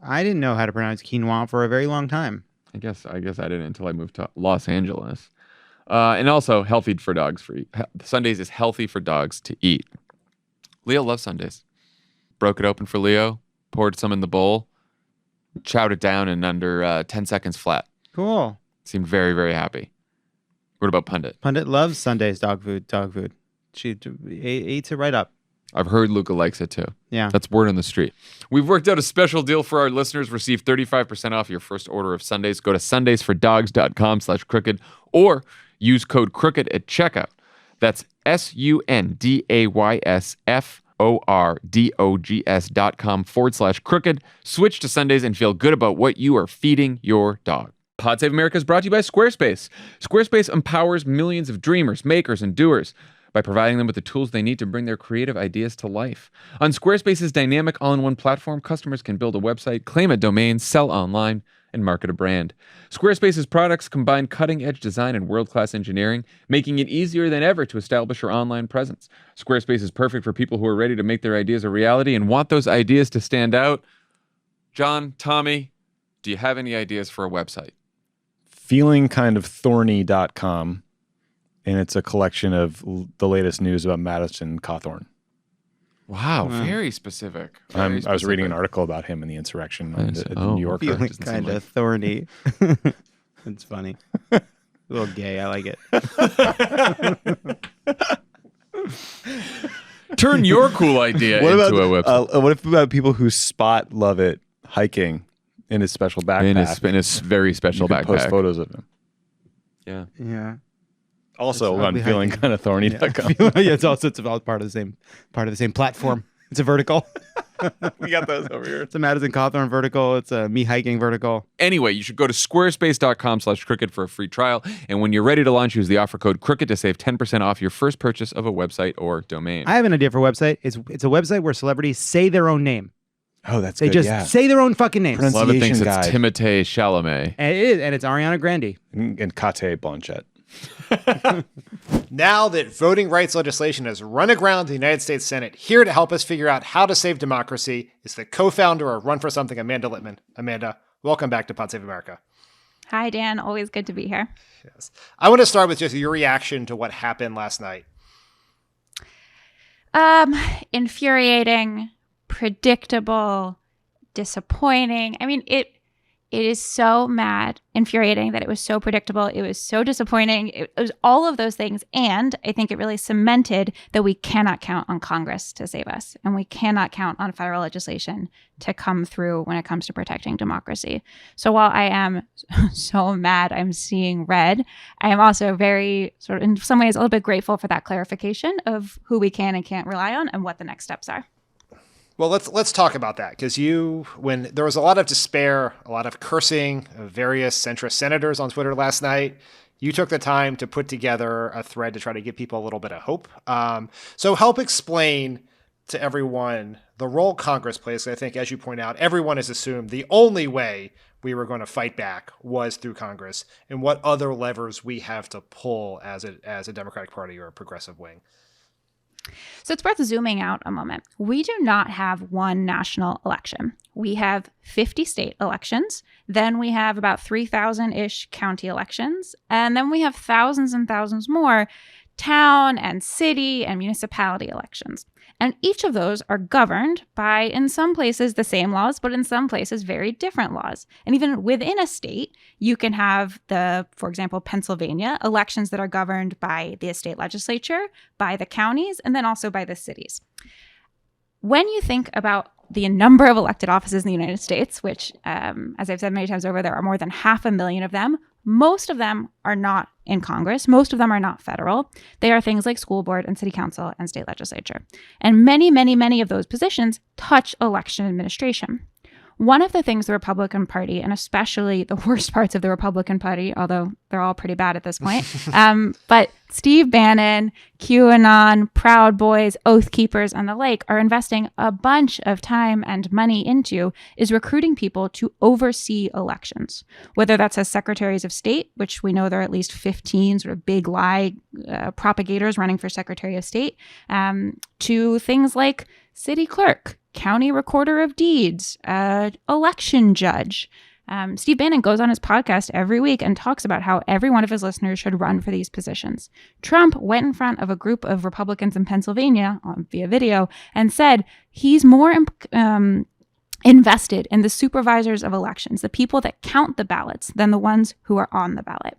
I didn't know how to pronounce quinoa for a very long time. I guess I didn't until I moved to Los Angeles. And also healthy for dogs. Sundays is healthy for dogs to eat. Leo loves Sundays. Broke it open for Leo. Poured some in the bowl. Chowed it down in under 10 seconds flat. Cool. Seemed very, very happy. What about Pundit? Pundit loves Sunday's dog food. She eats it right up. I've heard Luca likes it too. Yeah. That's word on the street. We've worked out a special deal for our listeners. Receive 35% off your first order of Sundays. Go to sundaysfordogs.com/crooked or use code crooked at checkout. That's sundaysfordogs.com/crooked. Switch to Sundays and feel good about what you are feeding your dog. Pod Save America is brought to you by Squarespace. Squarespace empowers millions of dreamers, makers, and doers by providing them with the tools they need to bring their creative ideas to life. On Squarespace's dynamic all-in-one platform, customers can build a website, claim a domain, sell online, and market a brand. Squarespace's products combine cutting-edge design and world-class engineering, making it easier than ever to establish your online presence. Squarespace is perfect for people who are ready to make their ideas a reality and want those ideas to stand out. John, Tommy, do you have any ideas for a website? Feelingkindofthorny.com, and it's a collection of the latest news about Madison Cawthorn. Wow, very specific. I was reading an article about him and the insurrection in the New Yorker. Feeling Doesn't seem kind of like- thorny. It's funny. A little gay. I like it. Turn your cool idea What into a website. what if about people who spot Lovett hiking in his special backpack? In his very special you could post backpack. photos of him. Yeah. Yeah. Also It's on ugly hiking. feelingkindofthorny.com. Yeah, it's all part of the same platform. It's a vertical. We got those over here. It's a Madison Cawthorn vertical. It's a me hiking vertical. Anyway, you should go to squarespace.com/crooked for a free trial. And when you're ready to launch, use the offer code crooked to save 10% off your first purchase of a website or domain. I have an idea for a website. It's a website where celebrities say their own name. Oh, that's They good. just say their own fucking names. Pronunciation Lovett thinks it's guide. Timothée Chalamet. And it is, and it's Ariana Grande. And Kate Blanchett. Now that voting rights legislation has run aground in the United States Senate, here to help us figure out how to save democracy is the co-founder of Run for Something, Amanda Litman. Amanda, welcome back to Pod Save America. Hi, Dan. Always good to be here. Yes. I want to start with just your reaction to what happened last night. Infuriating, predictable, disappointing. I mean, it is so infuriating that it was so predictable. It was so disappointing. It was all of those things. And I think it really cemented that we cannot count on Congress to save us. And we cannot count on federal legislation to come through when it comes to protecting democracy. So while I am so mad I'm seeing red, I am also very sort of, in some ways, a little bit grateful for that clarification of who we can and can't rely on and what the next steps are. Well, let's talk about that, because when there was a lot of despair, a lot of cursing of various centrist senators on Twitter last night, you took the time to put together a thread to try to give people a little bit of hope. So help explain to everyone the role Congress plays. I think, as you point out, everyone has assumed the only way we were going to fight back was through Congress, and what other levers we have to pull as a Democratic Party or a progressive wing. So it's worth zooming out a moment. We do not have one national election. We have 50 state elections. Then we have about 3,000-ish county elections. And then we have thousands and thousands more town and city and municipality elections. And each of those are governed by, in some places, the same laws, but in some places, very different laws. And even within a state, you can have for example, Pennsylvania, elections that are governed by the state legislature, by the counties, and then also by the cities. When you think about the number of elected offices in the United States, which, as I've said many times over, there are more than 500,000 of them, most of them are not in Congress. Most of them are not federal. They are things like school board and city council and state legislature. And many, many, many of those positions touch election administration. One of the things the Republican Party, and especially the worst parts of the Republican Party, although they're all pretty bad at this point, but Steve Bannon, QAnon, Proud Boys, Oath Keepers, and the like are investing a bunch of time and money into is recruiting people to oversee elections, whether that's as secretaries of state, which we know there are at least 15 sort of big lie propagators running for secretary of state, to things like city clerk, county recorder of deeds, election judge. Steve Bannon goes on his podcast every week and talks about how every one of his listeners should run for these positions. Trump went in front of a group of Republicans in Pennsylvania via video and said he's more invested in the supervisors of elections, the people that count the ballots, than the ones who are on the ballot.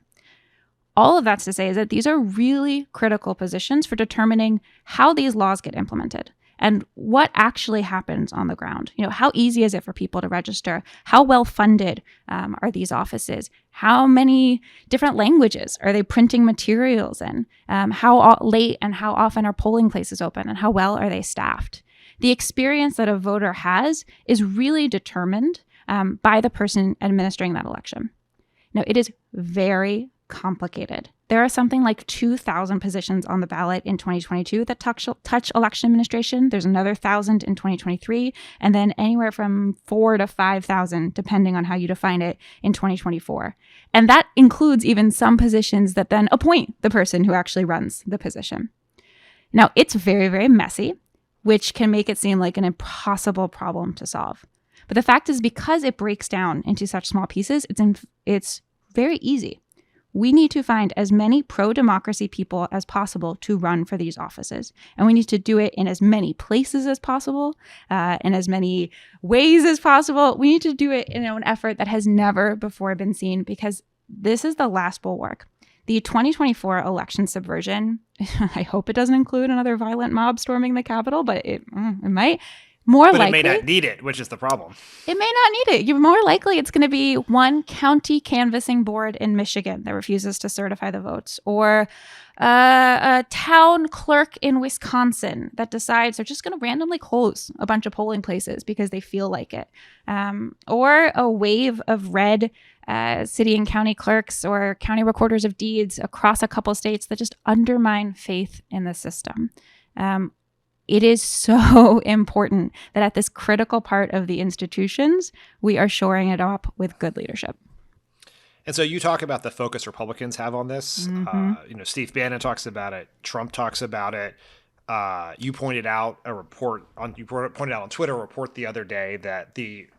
All of that's to say is that these are really critical positions for determining how these laws get implemented. and what actually happens on the ground. How easy is it for people to register? How well funded are these offices? How many different languages are they printing materials in? How late and how often are polling places open, and how well are they staffed? The experience that a voter has is really determined by the person administering that election. Now, it is very complicated. There are something like 2,000 positions on the ballot in 2022 that touch election administration. There's another 1,000 in 2023, and then anywhere from 4,000 to 5,000, depending on how you define it, in 2024. And that includes even some positions that then appoint the person who actually runs the position. Now, it's very, very messy, which can make it seem like an impossible problem to solve. But the fact is, because it breaks down into such small pieces, it's very easy. We need to find as many pro-democracy people as possible to run for these offices. And we need to do it in as many places as possible, in as many ways as possible. We need to do it in an effort that has never before been seen, because this is the last bulwark. The 2024 election subversion, I hope it doesn't include another violent mob storming the Capitol, but it might. But likely, it may not need it, which is the problem. It may not need it. You're more likely it's going to be one county canvassing board in Michigan that refuses to certify the votes, or a town clerk in Wisconsin that decides they're just going to randomly close a bunch of polling places because they feel like it, or a wave of red city and county clerks or county recorders of deeds across a couple states that just undermine faith in the system. It is so important that at this critical part of the institutions, we are shoring it up with good leadership. And so you talk about the focus Republicans have on this. Mm-hmm. Steve Bannon talks about it. Trump talks about it. You pointed out on Twitter a report the other day that the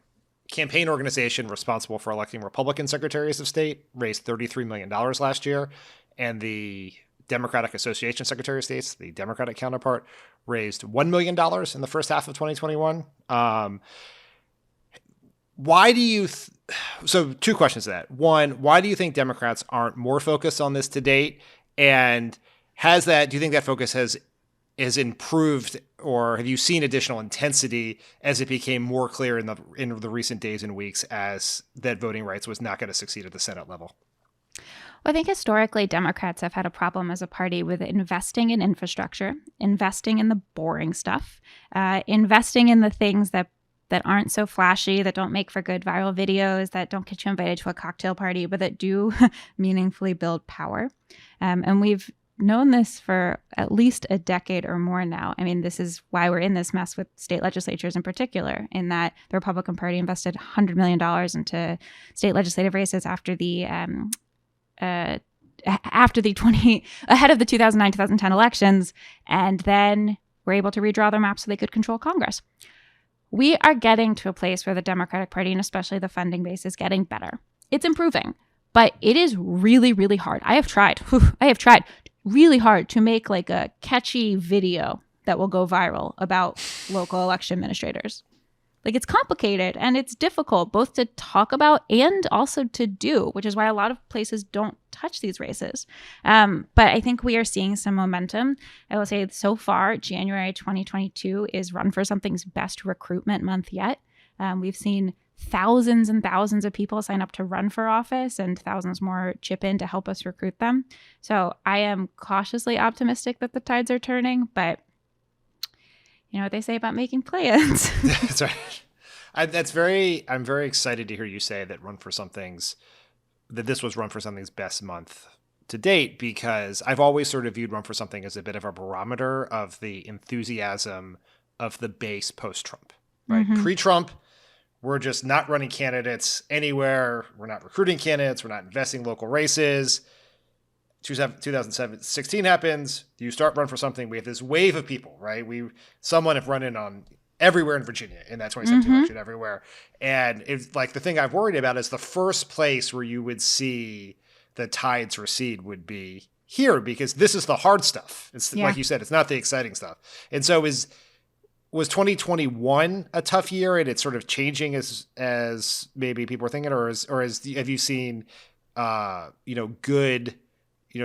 campaign organization responsible for electing Republican secretaries of state raised $33 million last year, and the Democratic Association Secretary of States, the Democratic counterpart, raised $1 million in the first half of 2021. Why do you so two questions to that. One, why do you think Democrats aren't more focused on this to date? And do you think that focus has improved, or have you seen additional intensity as it became more clear in the recent days and weeks as that voting rights was not going to succeed at the Senate level? Well, I think historically Democrats have had a problem as a party with investing in infrastructure, investing in the boring stuff, investing in the things that aren't so flashy, that don't make for good viral videos, that don't get you invited to a cocktail party, but that do meaningfully build power. And we've known this for at least a decade or more now. I mean, this is why we're in this mess with state legislatures in particular, in that the Republican Party invested $100 million into state legislative races after the ahead of the 2009-2010 elections, and then were able to redraw their maps so they could control Congress. We are getting to a place where the Democratic Party, and especially the funding base, is getting better. It's improving, but it is really, really hard. I have tried really hard to make like a catchy video that will go viral about local election administrators. Like, it's complicated and it's difficult both to talk about and also to do, which is why a lot of places don't touch these races. But I think we are seeing some momentum. I will say so far, January 2022 is Run for Something's best recruitment month yet. We've seen thousands and thousands of people sign up to run for office and thousands more chip in to help us recruit them. So I am cautiously optimistic that the tides are turning, but you know what they say about making plans. That's right. I'm very excited to hear you say that this was Run for Something's best month to date, because I've always sort of viewed Run for Something as a bit of a barometer of the enthusiasm of the base post-Trump, right? Mm-hmm. Pre-Trump, we're just not running candidates anywhere. We're not recruiting candidates. We're not investing in local races. 2016 happens. You start Run for Something. We have this wave of people, right? Someone have run in on everywhere in Virginia in that 2017 election, everywhere. And it's like, the thing I've worried about is the first place where you would see the tides recede would be here, because this is the hard stuff. It's like you said, it's not the exciting stuff. And so was 2021 a tough year and it's sort of changing as maybe people are thinking, or have you seen, have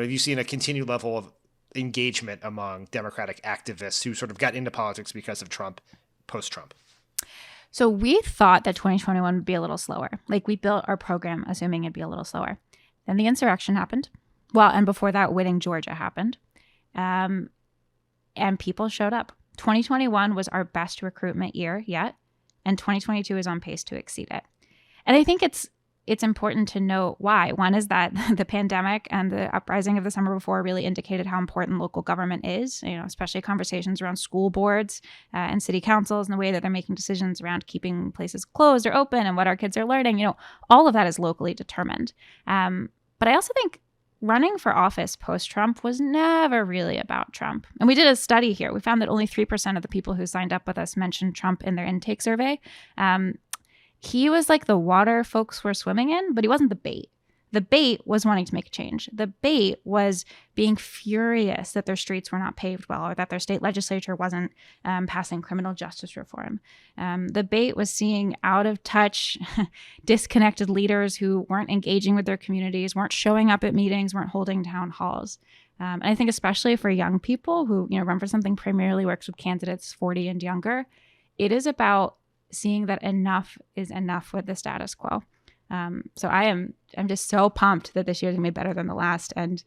you seen a continued level engagement among Democratic activists who sort of got into politics because of Trump, post-Trump? So we thought that 2021 would be a little slower. Like, we built our program assuming it'd be a little slower. Then the insurrection happened. Well, and before that, winning Georgia happened. And people showed up. 2021 was our best recruitment year yet, and 2022 is on pace to exceed it. And I think it's important to note why. One is that the pandemic and the uprising of the summer before really indicated how important local government is, especially conversations around school boards and city councils and the way that they're making decisions around keeping places closed or open and what our kids are learning. All of that is locally determined. But I also think running for office post-Trump was never really about Trump. And we did a study here. We found that only 3% of the people who signed up with us mentioned Trump in their intake survey. He was like the water folks were swimming in, but he wasn't the bait. The bait was wanting to make a change. The bait was being furious that their streets were not paved well or that their state legislature wasn't passing criminal justice reform. The bait was seeing out of touch, disconnected leaders who weren't engaging with their communities, weren't showing up at meetings, weren't holding town halls. And I think especially for young people who Run for Something primarily works with candidates 40 and younger, it is about seeing that enough is enough with the status quo. So I'm just so pumped that this year is gonna be better than the last, and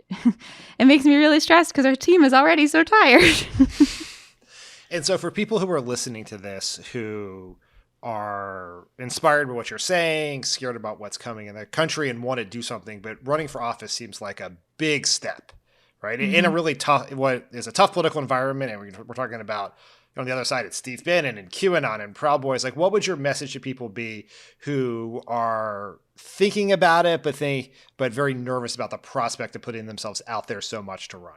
it makes me really stressed because our team is already so tired. And so for people who are listening to this who are inspired by what you're saying, scared about what's coming in the country and want to do something, but running for office seems like a big step, right? Mm-hmm. In a really tough, what is a tough political environment, and we're talking about on the other side, it's Steve Bannon and QAnon and Proud Boys. Like, what would your message to people be who are thinking about it, but very nervous about the prospect of putting themselves out there so much to run?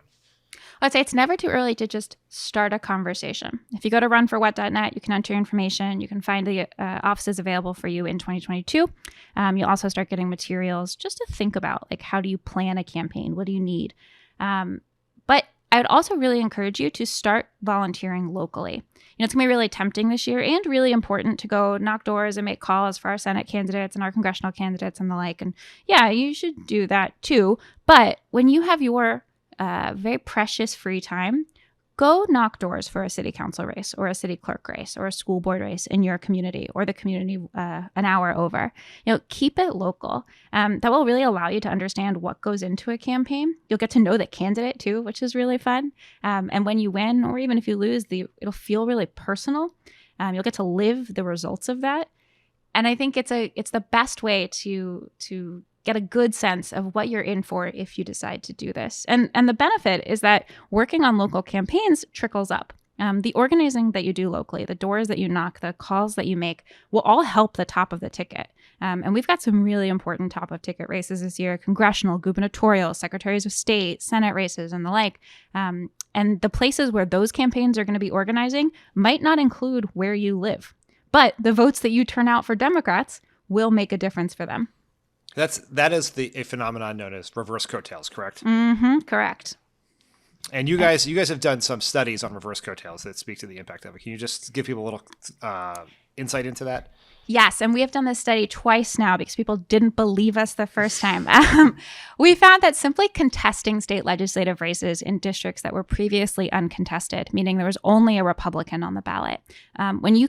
I'd say it's never too early to just start a conversation. If you go to runforwhat.net, you can enter your information. You can find the offices available for you in 2022. You'll also start getting materials just to think about, like, how do you plan a campaign? What do you need? But I would also really encourage you to start volunteering locally. It's going to be really tempting this year and really important to go knock doors and make calls for our Senate candidates and our congressional candidates and the like. And yeah, you should do that too. But when you have your very precious free time, go knock doors for a city council race or a city clerk race or a school board race in your community or the community an hour over. Keep it local. That will really allow you to understand what goes into a campaign. You'll get to know the candidate too, which is really fun. And when you win, or even if you lose, it'll feel really personal. You'll get to live the results of that. And I think it's the best way to get a good sense of what you're in for if you decide to do this. And the benefit is that working on local campaigns trickles up. The organizing that you do locally, the doors that you knock, the calls that you make will all help the top of the ticket. And we've got some really important top of ticket races this year: congressional, gubernatorial, secretaries of state, Senate races, and the like. And the places where those campaigns are going to be organizing might not include where you live, but the votes that you turn out for Democrats will make a difference for them. That is a phenomenon known as reverse coattails, correct? Mm-hmm, correct. And you guys have done some studies on reverse coattails that speak to the impact of it. Can you just give people a little insight into that? Yes, and we have done this study twice now because people didn't believe us the first time. We found that simply contesting state legislative races in districts that were previously uncontested, meaning there was only a Republican on the ballot, when you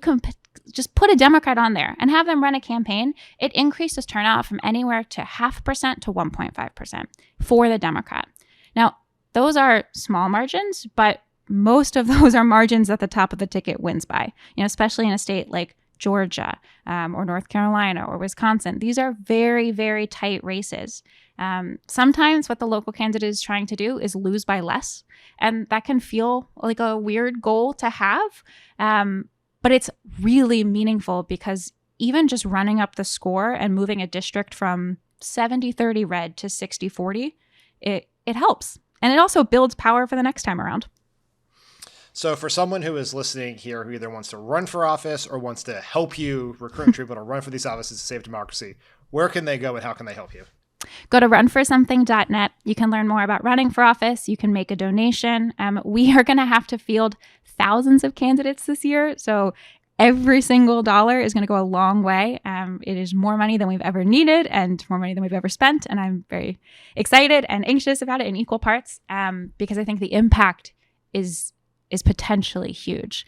just put a Democrat on there and have them run a campaign, it increases turnout from anywhere to 0.5% to 1.5% for the Democrat. Now, those are small margins, but most of those are margins that the top of the ticket wins by, especially in a state like Georgia or North Carolina or Wisconsin. These are very, very tight races. Sometimes what the local candidate is trying to do is lose by less, and that can feel like a weird goal to have. But it's really meaningful because even just running up the score and moving a district from 70-30 red to 60-40, it helps. And it also builds power for the next time around. So for someone who is listening here who either wants to run for office or wants to help you recruit people to run for these offices to save democracy, where can they go and how can they help you? Go to runforsomething.net. You can learn more about running for office. You can make a donation. We are going to have to field thousands of candidates this year. So every single dollar is going to go a long way. It is more money than we've ever needed and more money than we've ever spent. And I'm very excited and anxious about it in equal parts because I think the impact is potentially huge.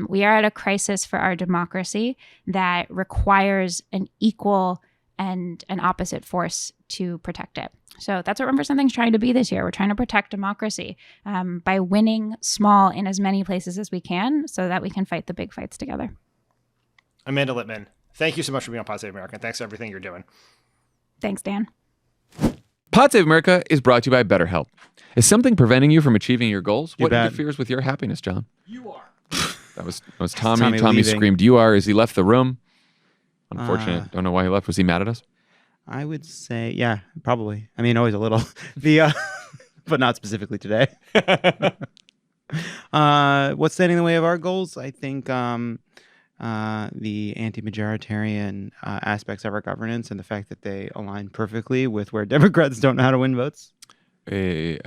We are at a crisis for our democracy that requires an equal and an opposite force to protect it. So that's what Run for Something's trying to be this year. We're trying to protect democracy by winning small in as many places as we can so that we can fight the big fights together. Amanda Litman, thank you so much for being on Pod Save America. And thanks for everything you're doing. Thanks, Dan. Pod Save America is brought to you by BetterHelp. Is something preventing you from achieving your goals? What bad. interferes with your happiness, John? You are. That was Tommy. Tommy Tommy leaving. screamed, "You are!" as he left the room. Unfortunate. Don't know why he left. Was he mad at us? I would say, yeah, probably. I mean, always a little. But not specifically today. What's standing in the way of our goals? I think the anti-majoritarian aspects of our governance and the fact that they align perfectly with where Democrats don't know how to win votes. A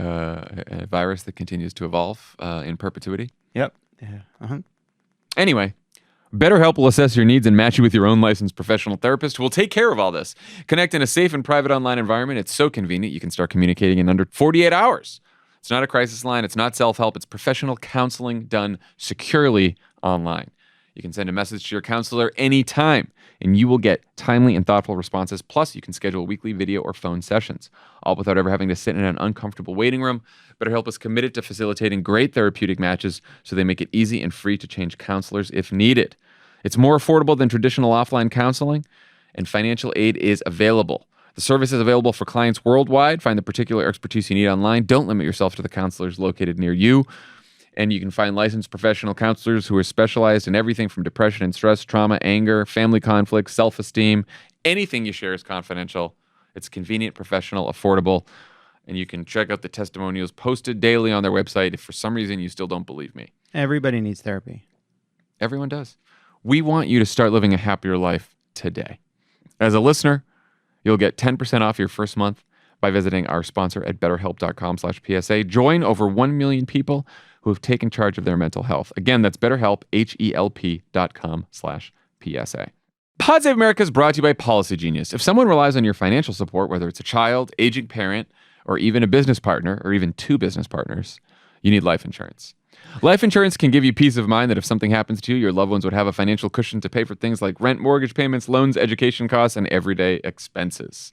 virus that continues to evolve in perpetuity. Yep. Yeah. Uh-huh. Anyway, BetterHelp will assess your needs and match you with your own licensed professional therapist who will take care of all this. Connect in a safe and private online environment. It's so convenient you can start communicating in under 48 hours. It's not a crisis line. It's not self-help. It's professional counseling done securely online. You can send a message to your counselor anytime, and you will get timely and thoughtful responses. Plus, you can schedule weekly video or phone sessions, all without ever having to sit in an uncomfortable waiting room. BetterHelp is committed to facilitating great therapeutic matches, so they make it easy and free to change counselors if needed. It's more affordable than traditional offline counseling, and financial aid is available. The service is available for clients worldwide. Find the particular expertise you need online. Don't limit yourself to the counselors located near you. And you can find licensed professional counselors who are specialized in everything from depression and stress, trauma, anger, family conflict, self-esteem. Anything you share is confidential. It's convenient, professional, affordable. And you can check out the testimonials posted daily on their website if for some reason you still don't believe me. Everybody needs therapy. Everyone does. We want you to start living a happier life today. As a listener, you'll get 10% off your first month by visiting our sponsor at betterhelp.com/PSA. Join over 1 million people who have taken charge of their mental health. Again, that's BetterHelp, HELP.com/PSA. Pod Save America is brought to you by Policy Genius. If someone relies on your financial support, whether it's a child, aging parent, or even a business partner, or even two business partners, you need life insurance. Life insurance can give you peace of mind that if something happens to you, your loved ones would have a financial cushion to pay for things like rent, mortgage payments, loans, education costs, and everyday expenses.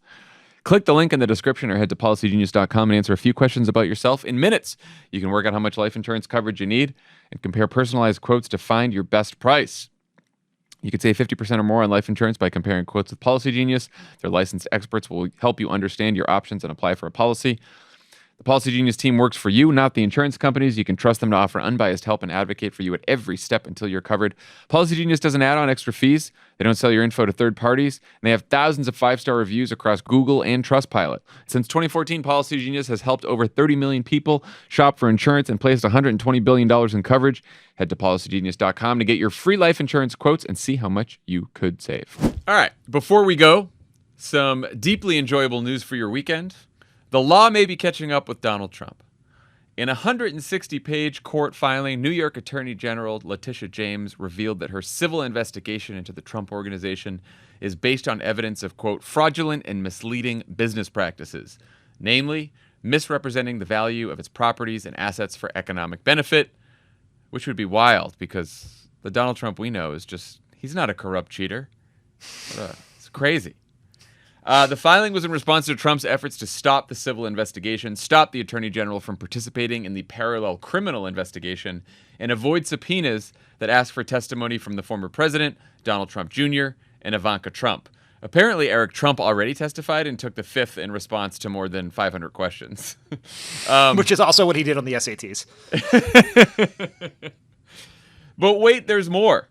Click the link in the description or head to policygenius.com and answer a few questions about yourself in minutes. You can work out how much life insurance coverage you need and compare personalized quotes to find your best price. You can save 50% or more on life insurance by comparing quotes with Policy Genius. Their licensed experts will help you understand your options and apply for a policy. The Policy Genius team works for you, not the insurance companies. You can trust them to offer unbiased help and advocate for you at every step until you're covered. Policy Genius doesn't add on extra fees. They don't sell your info to third parties. And they have thousands of 5-star reviews across Google and Trustpilot. Since 2014, Policy Genius has helped over 30 million people shop for insurance and placed $120 billion in coverage. Head to policygenius.com to get your free life insurance quotes and see how much you could save. All right, before we go, some deeply enjoyable news for your weekend. The law may be catching up with Donald Trump. In a 160-page court filing, New York Attorney General Letitia James revealed that her civil investigation into the Trump Organization is based on evidence of, quote, fraudulent and misleading business practices, namely misrepresenting the value of its properties and assets for economic benefit, which would be wild because the Donald Trump we know is just, he's not a corrupt cheater. It's crazy. The filing was in response to Trump's efforts to stop the civil investigation, stop the attorney general from participating in the parallel criminal investigation, and avoid subpoenas that ask for testimony from the former president, Donald Trump Jr., and Ivanka Trump. Apparently, Eric Trump already testified and took the fifth in response to more than 500 questions. Which is also what he did on the SATs. But wait, there's more.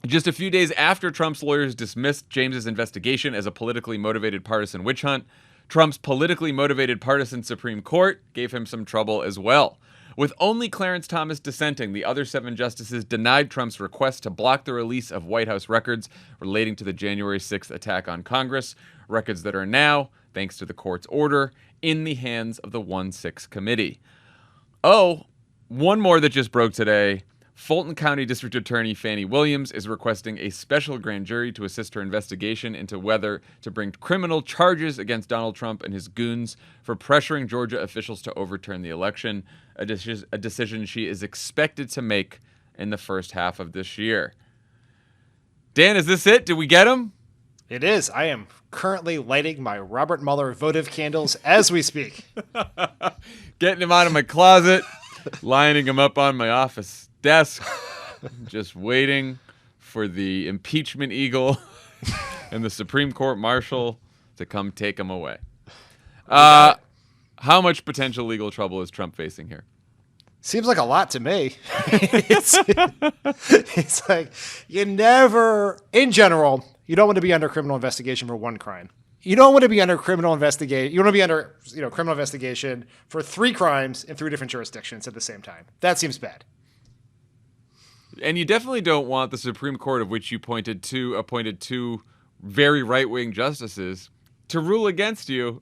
Just a few days after Trump's lawyers dismissed James's investigation as a politically motivated partisan witch hunt, Trump's politically motivated partisan Supreme Court gave him some trouble as well. With only Clarence Thomas dissenting, the other 7 justices denied Trump's request to block the release of White House records relating to the January 6th attack on Congress, records that are now, thanks to the court's order, in the hands of the 1-6 committee. Oh, one more that just broke today. Fulton County District Attorney Fannie Williams is requesting a special grand jury to assist her investigation into whether to bring criminal charges against Donald Trump and his goons for pressuring Georgia officials to overturn the election, a decision she is expected to make in the first half of this year. Dan, is this it? Did we get him? It is. I am currently lighting my Robert Mueller votive candles as we speak. Getting him out of my closet, lining him up on my office desk, just waiting for the impeachment eagle and the Supreme Court marshal to come take him away. How much potential legal trouble is Trump facing here? Seems like a lot to me. It's like in general, you don't want to be under criminal investigation for one crime. You don't want to be under criminal investigation. You want to be under criminal investigation for 3 crimes in 3 different jurisdictions at the same time. That seems bad. And you definitely don't want the Supreme Court, of which you appointed 2 very right-wing justices, to rule against you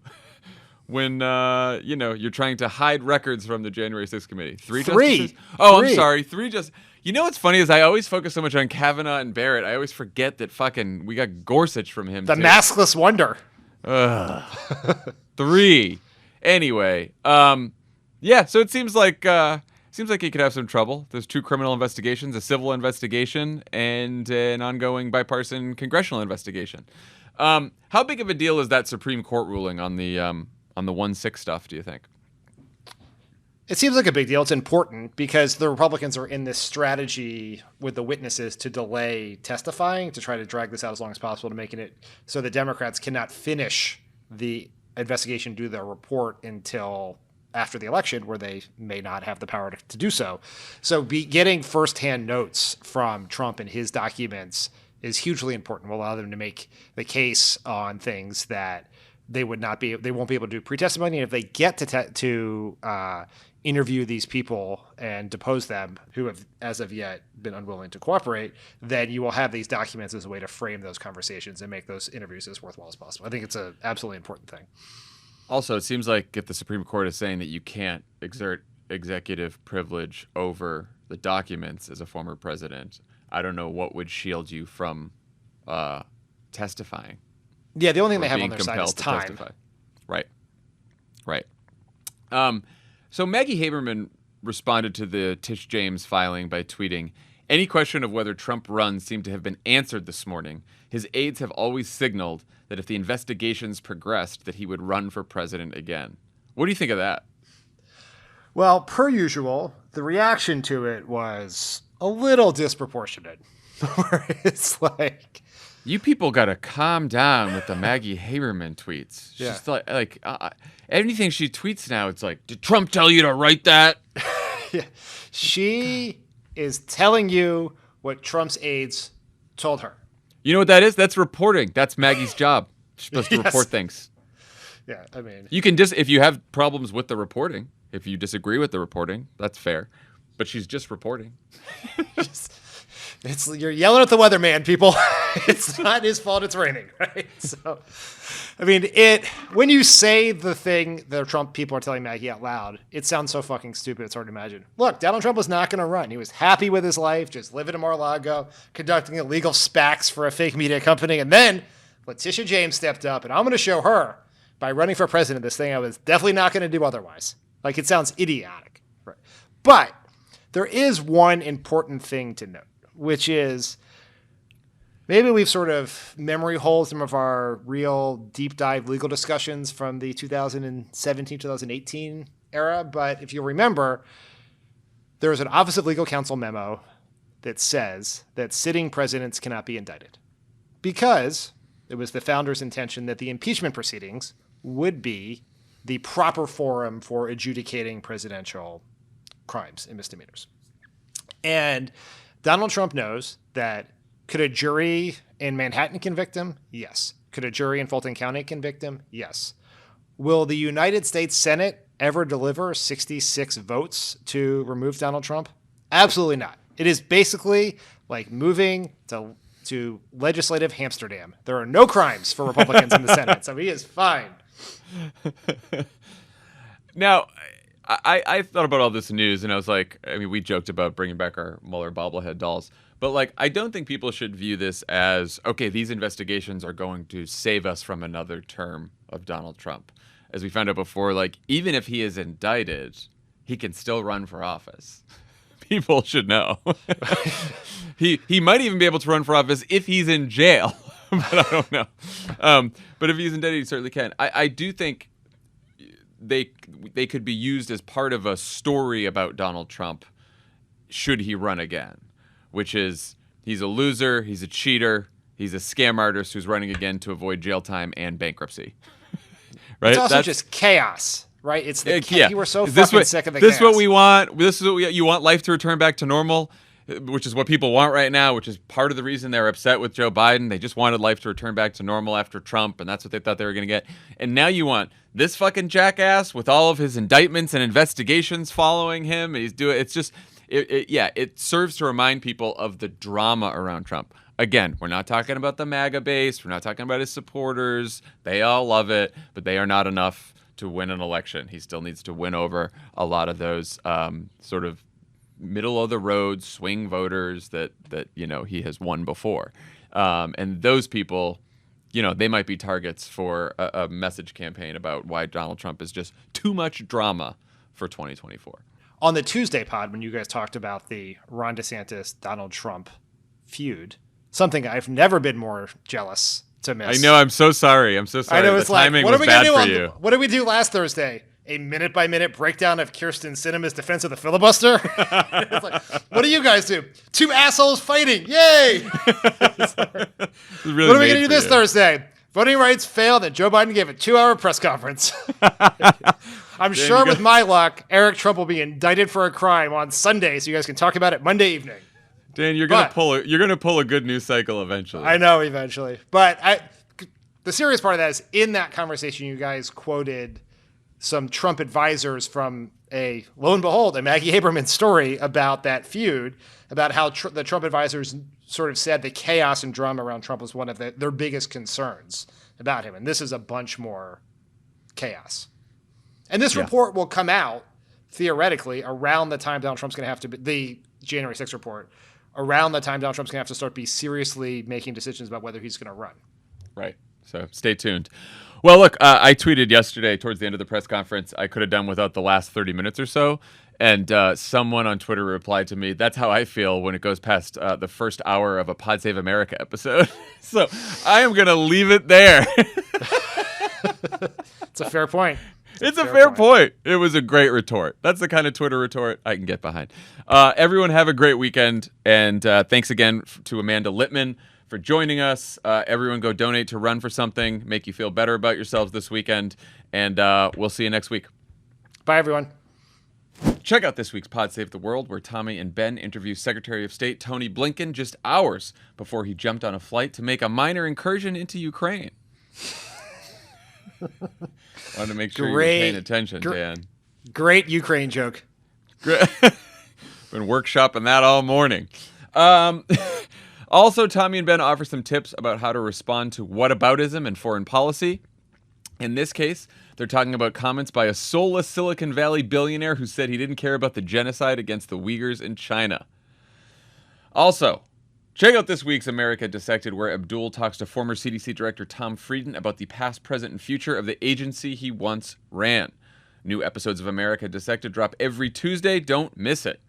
when you're trying to hide records from the January 6th committee. 3 justices? Oh, 3. I'm sorry. 3 justices. You know what's funny is I always focus so much on Kavanaugh and Barrett. I always forget that we got Gorsuch from him. The too. maskless wonder. 3. Anyway, yeah. So it seems like he could have some trouble. There's 2 criminal investigations, a civil investigation, and an ongoing bipartisan congressional investigation. How big of a deal is that Supreme Court ruling on the 1-6 stuff, do you think? It seems like a big deal. It's important because the Republicans are in this strategy with the witnesses to delay testifying, to try to drag this out as long as possible, to making it so the Democrats cannot finish the investigation, do their report until after the election, where they may not have the power to do so. So getting firsthand notes from Trump and his documents is hugely important. Will allow them to make the case on things that they won't be able to do pre-testimony. And if they get to interview these people and depose them who have as of yet been unwilling to cooperate, then you will have these documents as a way to frame those conversations and make those interviews as worthwhile as possible. I think it's an absolutely important thing. Also, it seems like if the Supreme Court is saying that you can't exert executive privilege over the documents as a former president, I don't know what would shield you from testifying. Yeah, the only thing they have on their side is time. Right. So Maggie Haberman responded to the Tish James filing by tweeting, "Any question of whether Trump runs seemed to have been answered this morning. His aides have always signaled that if the investigations progressed, that he would run for president again." What do you think of that? Well, per usual, the reaction to it was a little disproportionate. Where it's like, you people got to calm down with the Maggie Haberman tweets. She's just like anything she tweets now, it's like, did Trump tell you to write that? Yeah. She is telling you what Trump's aides told her. You know what that is? That's reporting. That's Maggie's job. She's supposed to report things. Yeah, I mean, you can if you have problems with the reporting, if you disagree with the reporting, that's fair. But she's just reporting. You're yelling at the weatherman, people. It's not his fault it's raining, right? So, I mean, when you say the thing the Trump people are telling Maggie out loud, it sounds so fucking stupid, it's hard to imagine. Look, Donald Trump was not going to run. He was happy with his life, just living in Mar-a-Lago, conducting illegal SPACs for a fake media company. And then Letitia James stepped up, and I'm going to show her, by running for president, this thing I was definitely not going to do otherwise. Like, it sounds idiotic. Right? But there is one important thing to note, which is maybe we've sort of memory holed some of our real deep dive legal discussions from the 2017, 2018 era. But if you'll remember, there was an Office of Legal Counsel memo that says that sitting presidents cannot be indicted because it was the founders' intention that the impeachment proceedings would be the proper forum for adjudicating presidential crimes and misdemeanors. And Donald Trump knows that could a jury in Manhattan convict him? Yes. Could a jury in Fulton County convict him? Yes. Will the United States Senate ever deliver 66 votes to remove Donald Trump? Absolutely not. It is basically like moving to legislative Amsterdam. There are no crimes for Republicans in the Senate, so he is fine. Now, I thought about all this news, and I was like, I mean, we joked about bringing back our Mueller bobblehead dolls, but like, I don't think people should view this as, okay, these investigations are going to save us from another term of Donald Trump. As we found out before, like, even if he is indicted, he can still run for office. People should know. He might even be able to run for office if he's in jail, but I don't know. But if he's indicted, he certainly can. I do think they could be used as part of a story about Donald Trump should he run again, which is he's a loser, he's a cheater, he's a scam artist who's running again to avoid jail time and bankruptcy. Right? It's also just chaos, right? It's the you were so is this fucking what, sick of the this chaos. This is what we want. This is what you want life to return back to normal, which is what people want right now, which is part of the reason they're upset with Joe Biden. They just wanted life to return back to normal after Trump, and that's what they thought they were going to get. And now you want this fucking jackass with all of his indictments and investigations following him. And it's just, it serves to remind people of the drama around Trump. Again, we're not talking about the MAGA base. We're not talking about his supporters. They all love it, but they are not enough to win an election. He still needs to win over a lot of those sort of middle of the road swing voters that he has won before. And those people, they might be targets for a message campaign about why Donald Trump is just too much drama for 2024. On the Tuesday pod, when you guys talked about the Ron DeSantis, Donald Trump feud, something I've never been more jealous to miss. I know. I'm so sorry. I know it's the like, timing what was are we bad gonna for do you. What did we do last Thursday? A minute-by-minute breakdown of Kirsten Sinema's defense of the filibuster? It's like, what do you guys do? Two assholes fighting. Yay! Really what are we going to do this Thursday? Voting rights failed and Joe Biden gave a 2-hour press conference. I'm sure with my luck, Eric Trump will be indicted for a crime on Sunday, so you guys can talk about it Monday evening. Dan, you're gonna pull a good news cycle eventually. I know, eventually. But the serious part of that is in that conversation, you guys quoted some Trump advisors from lo and behold, a Maggie Haberman story about that feud, about how the Trump advisors sort of said the chaos and drama around Trump was one of their biggest concerns about him. And this is a bunch more chaos. And this report will come out, theoretically, around the time Donald Trump's going to have to be, the January 6th report, around the time Donald Trump's going to have to start be seriously making decisions about whether he's going to run. Right. So stay tuned. Well, look, I tweeted yesterday towards the end of the press conference, I could have done without the last 30 minutes or so. And someone on Twitter replied to me, that's how I feel when it goes past the first hour of a Pod Save America episode. So I am going to leave it there. It's a fair point. It's a fair point. It was a great retort. That's the kind of Twitter retort I can get behind. Everyone have a great weekend. And thanks again to Amanda Litman for joining us. Everyone go donate to Run for Something. Make you feel better about yourselves this weekend. And we'll see you next week. Bye, everyone. Check out this week's Pod Save the World, where Tommy and Ben interview Secretary of State Tony Blinken just hours before he jumped on a flight to make a minor incursion into Ukraine. Wanted to make sure you were paying attention, Dan. Great Ukraine joke. Been workshopping that all morning. Also, Tommy and Ben offer some tips about how to respond to whataboutism in foreign policy. In this case, they're talking about comments by a soulless Silicon Valley billionaire who said he didn't care about the genocide against the Uyghurs in China. Also, check out this week's America Dissected, where Abdul talks to former CDC Director Tom Frieden about the past, present, and future of the agency he once ran. New episodes of America Dissected drop every Tuesday. Don't miss it.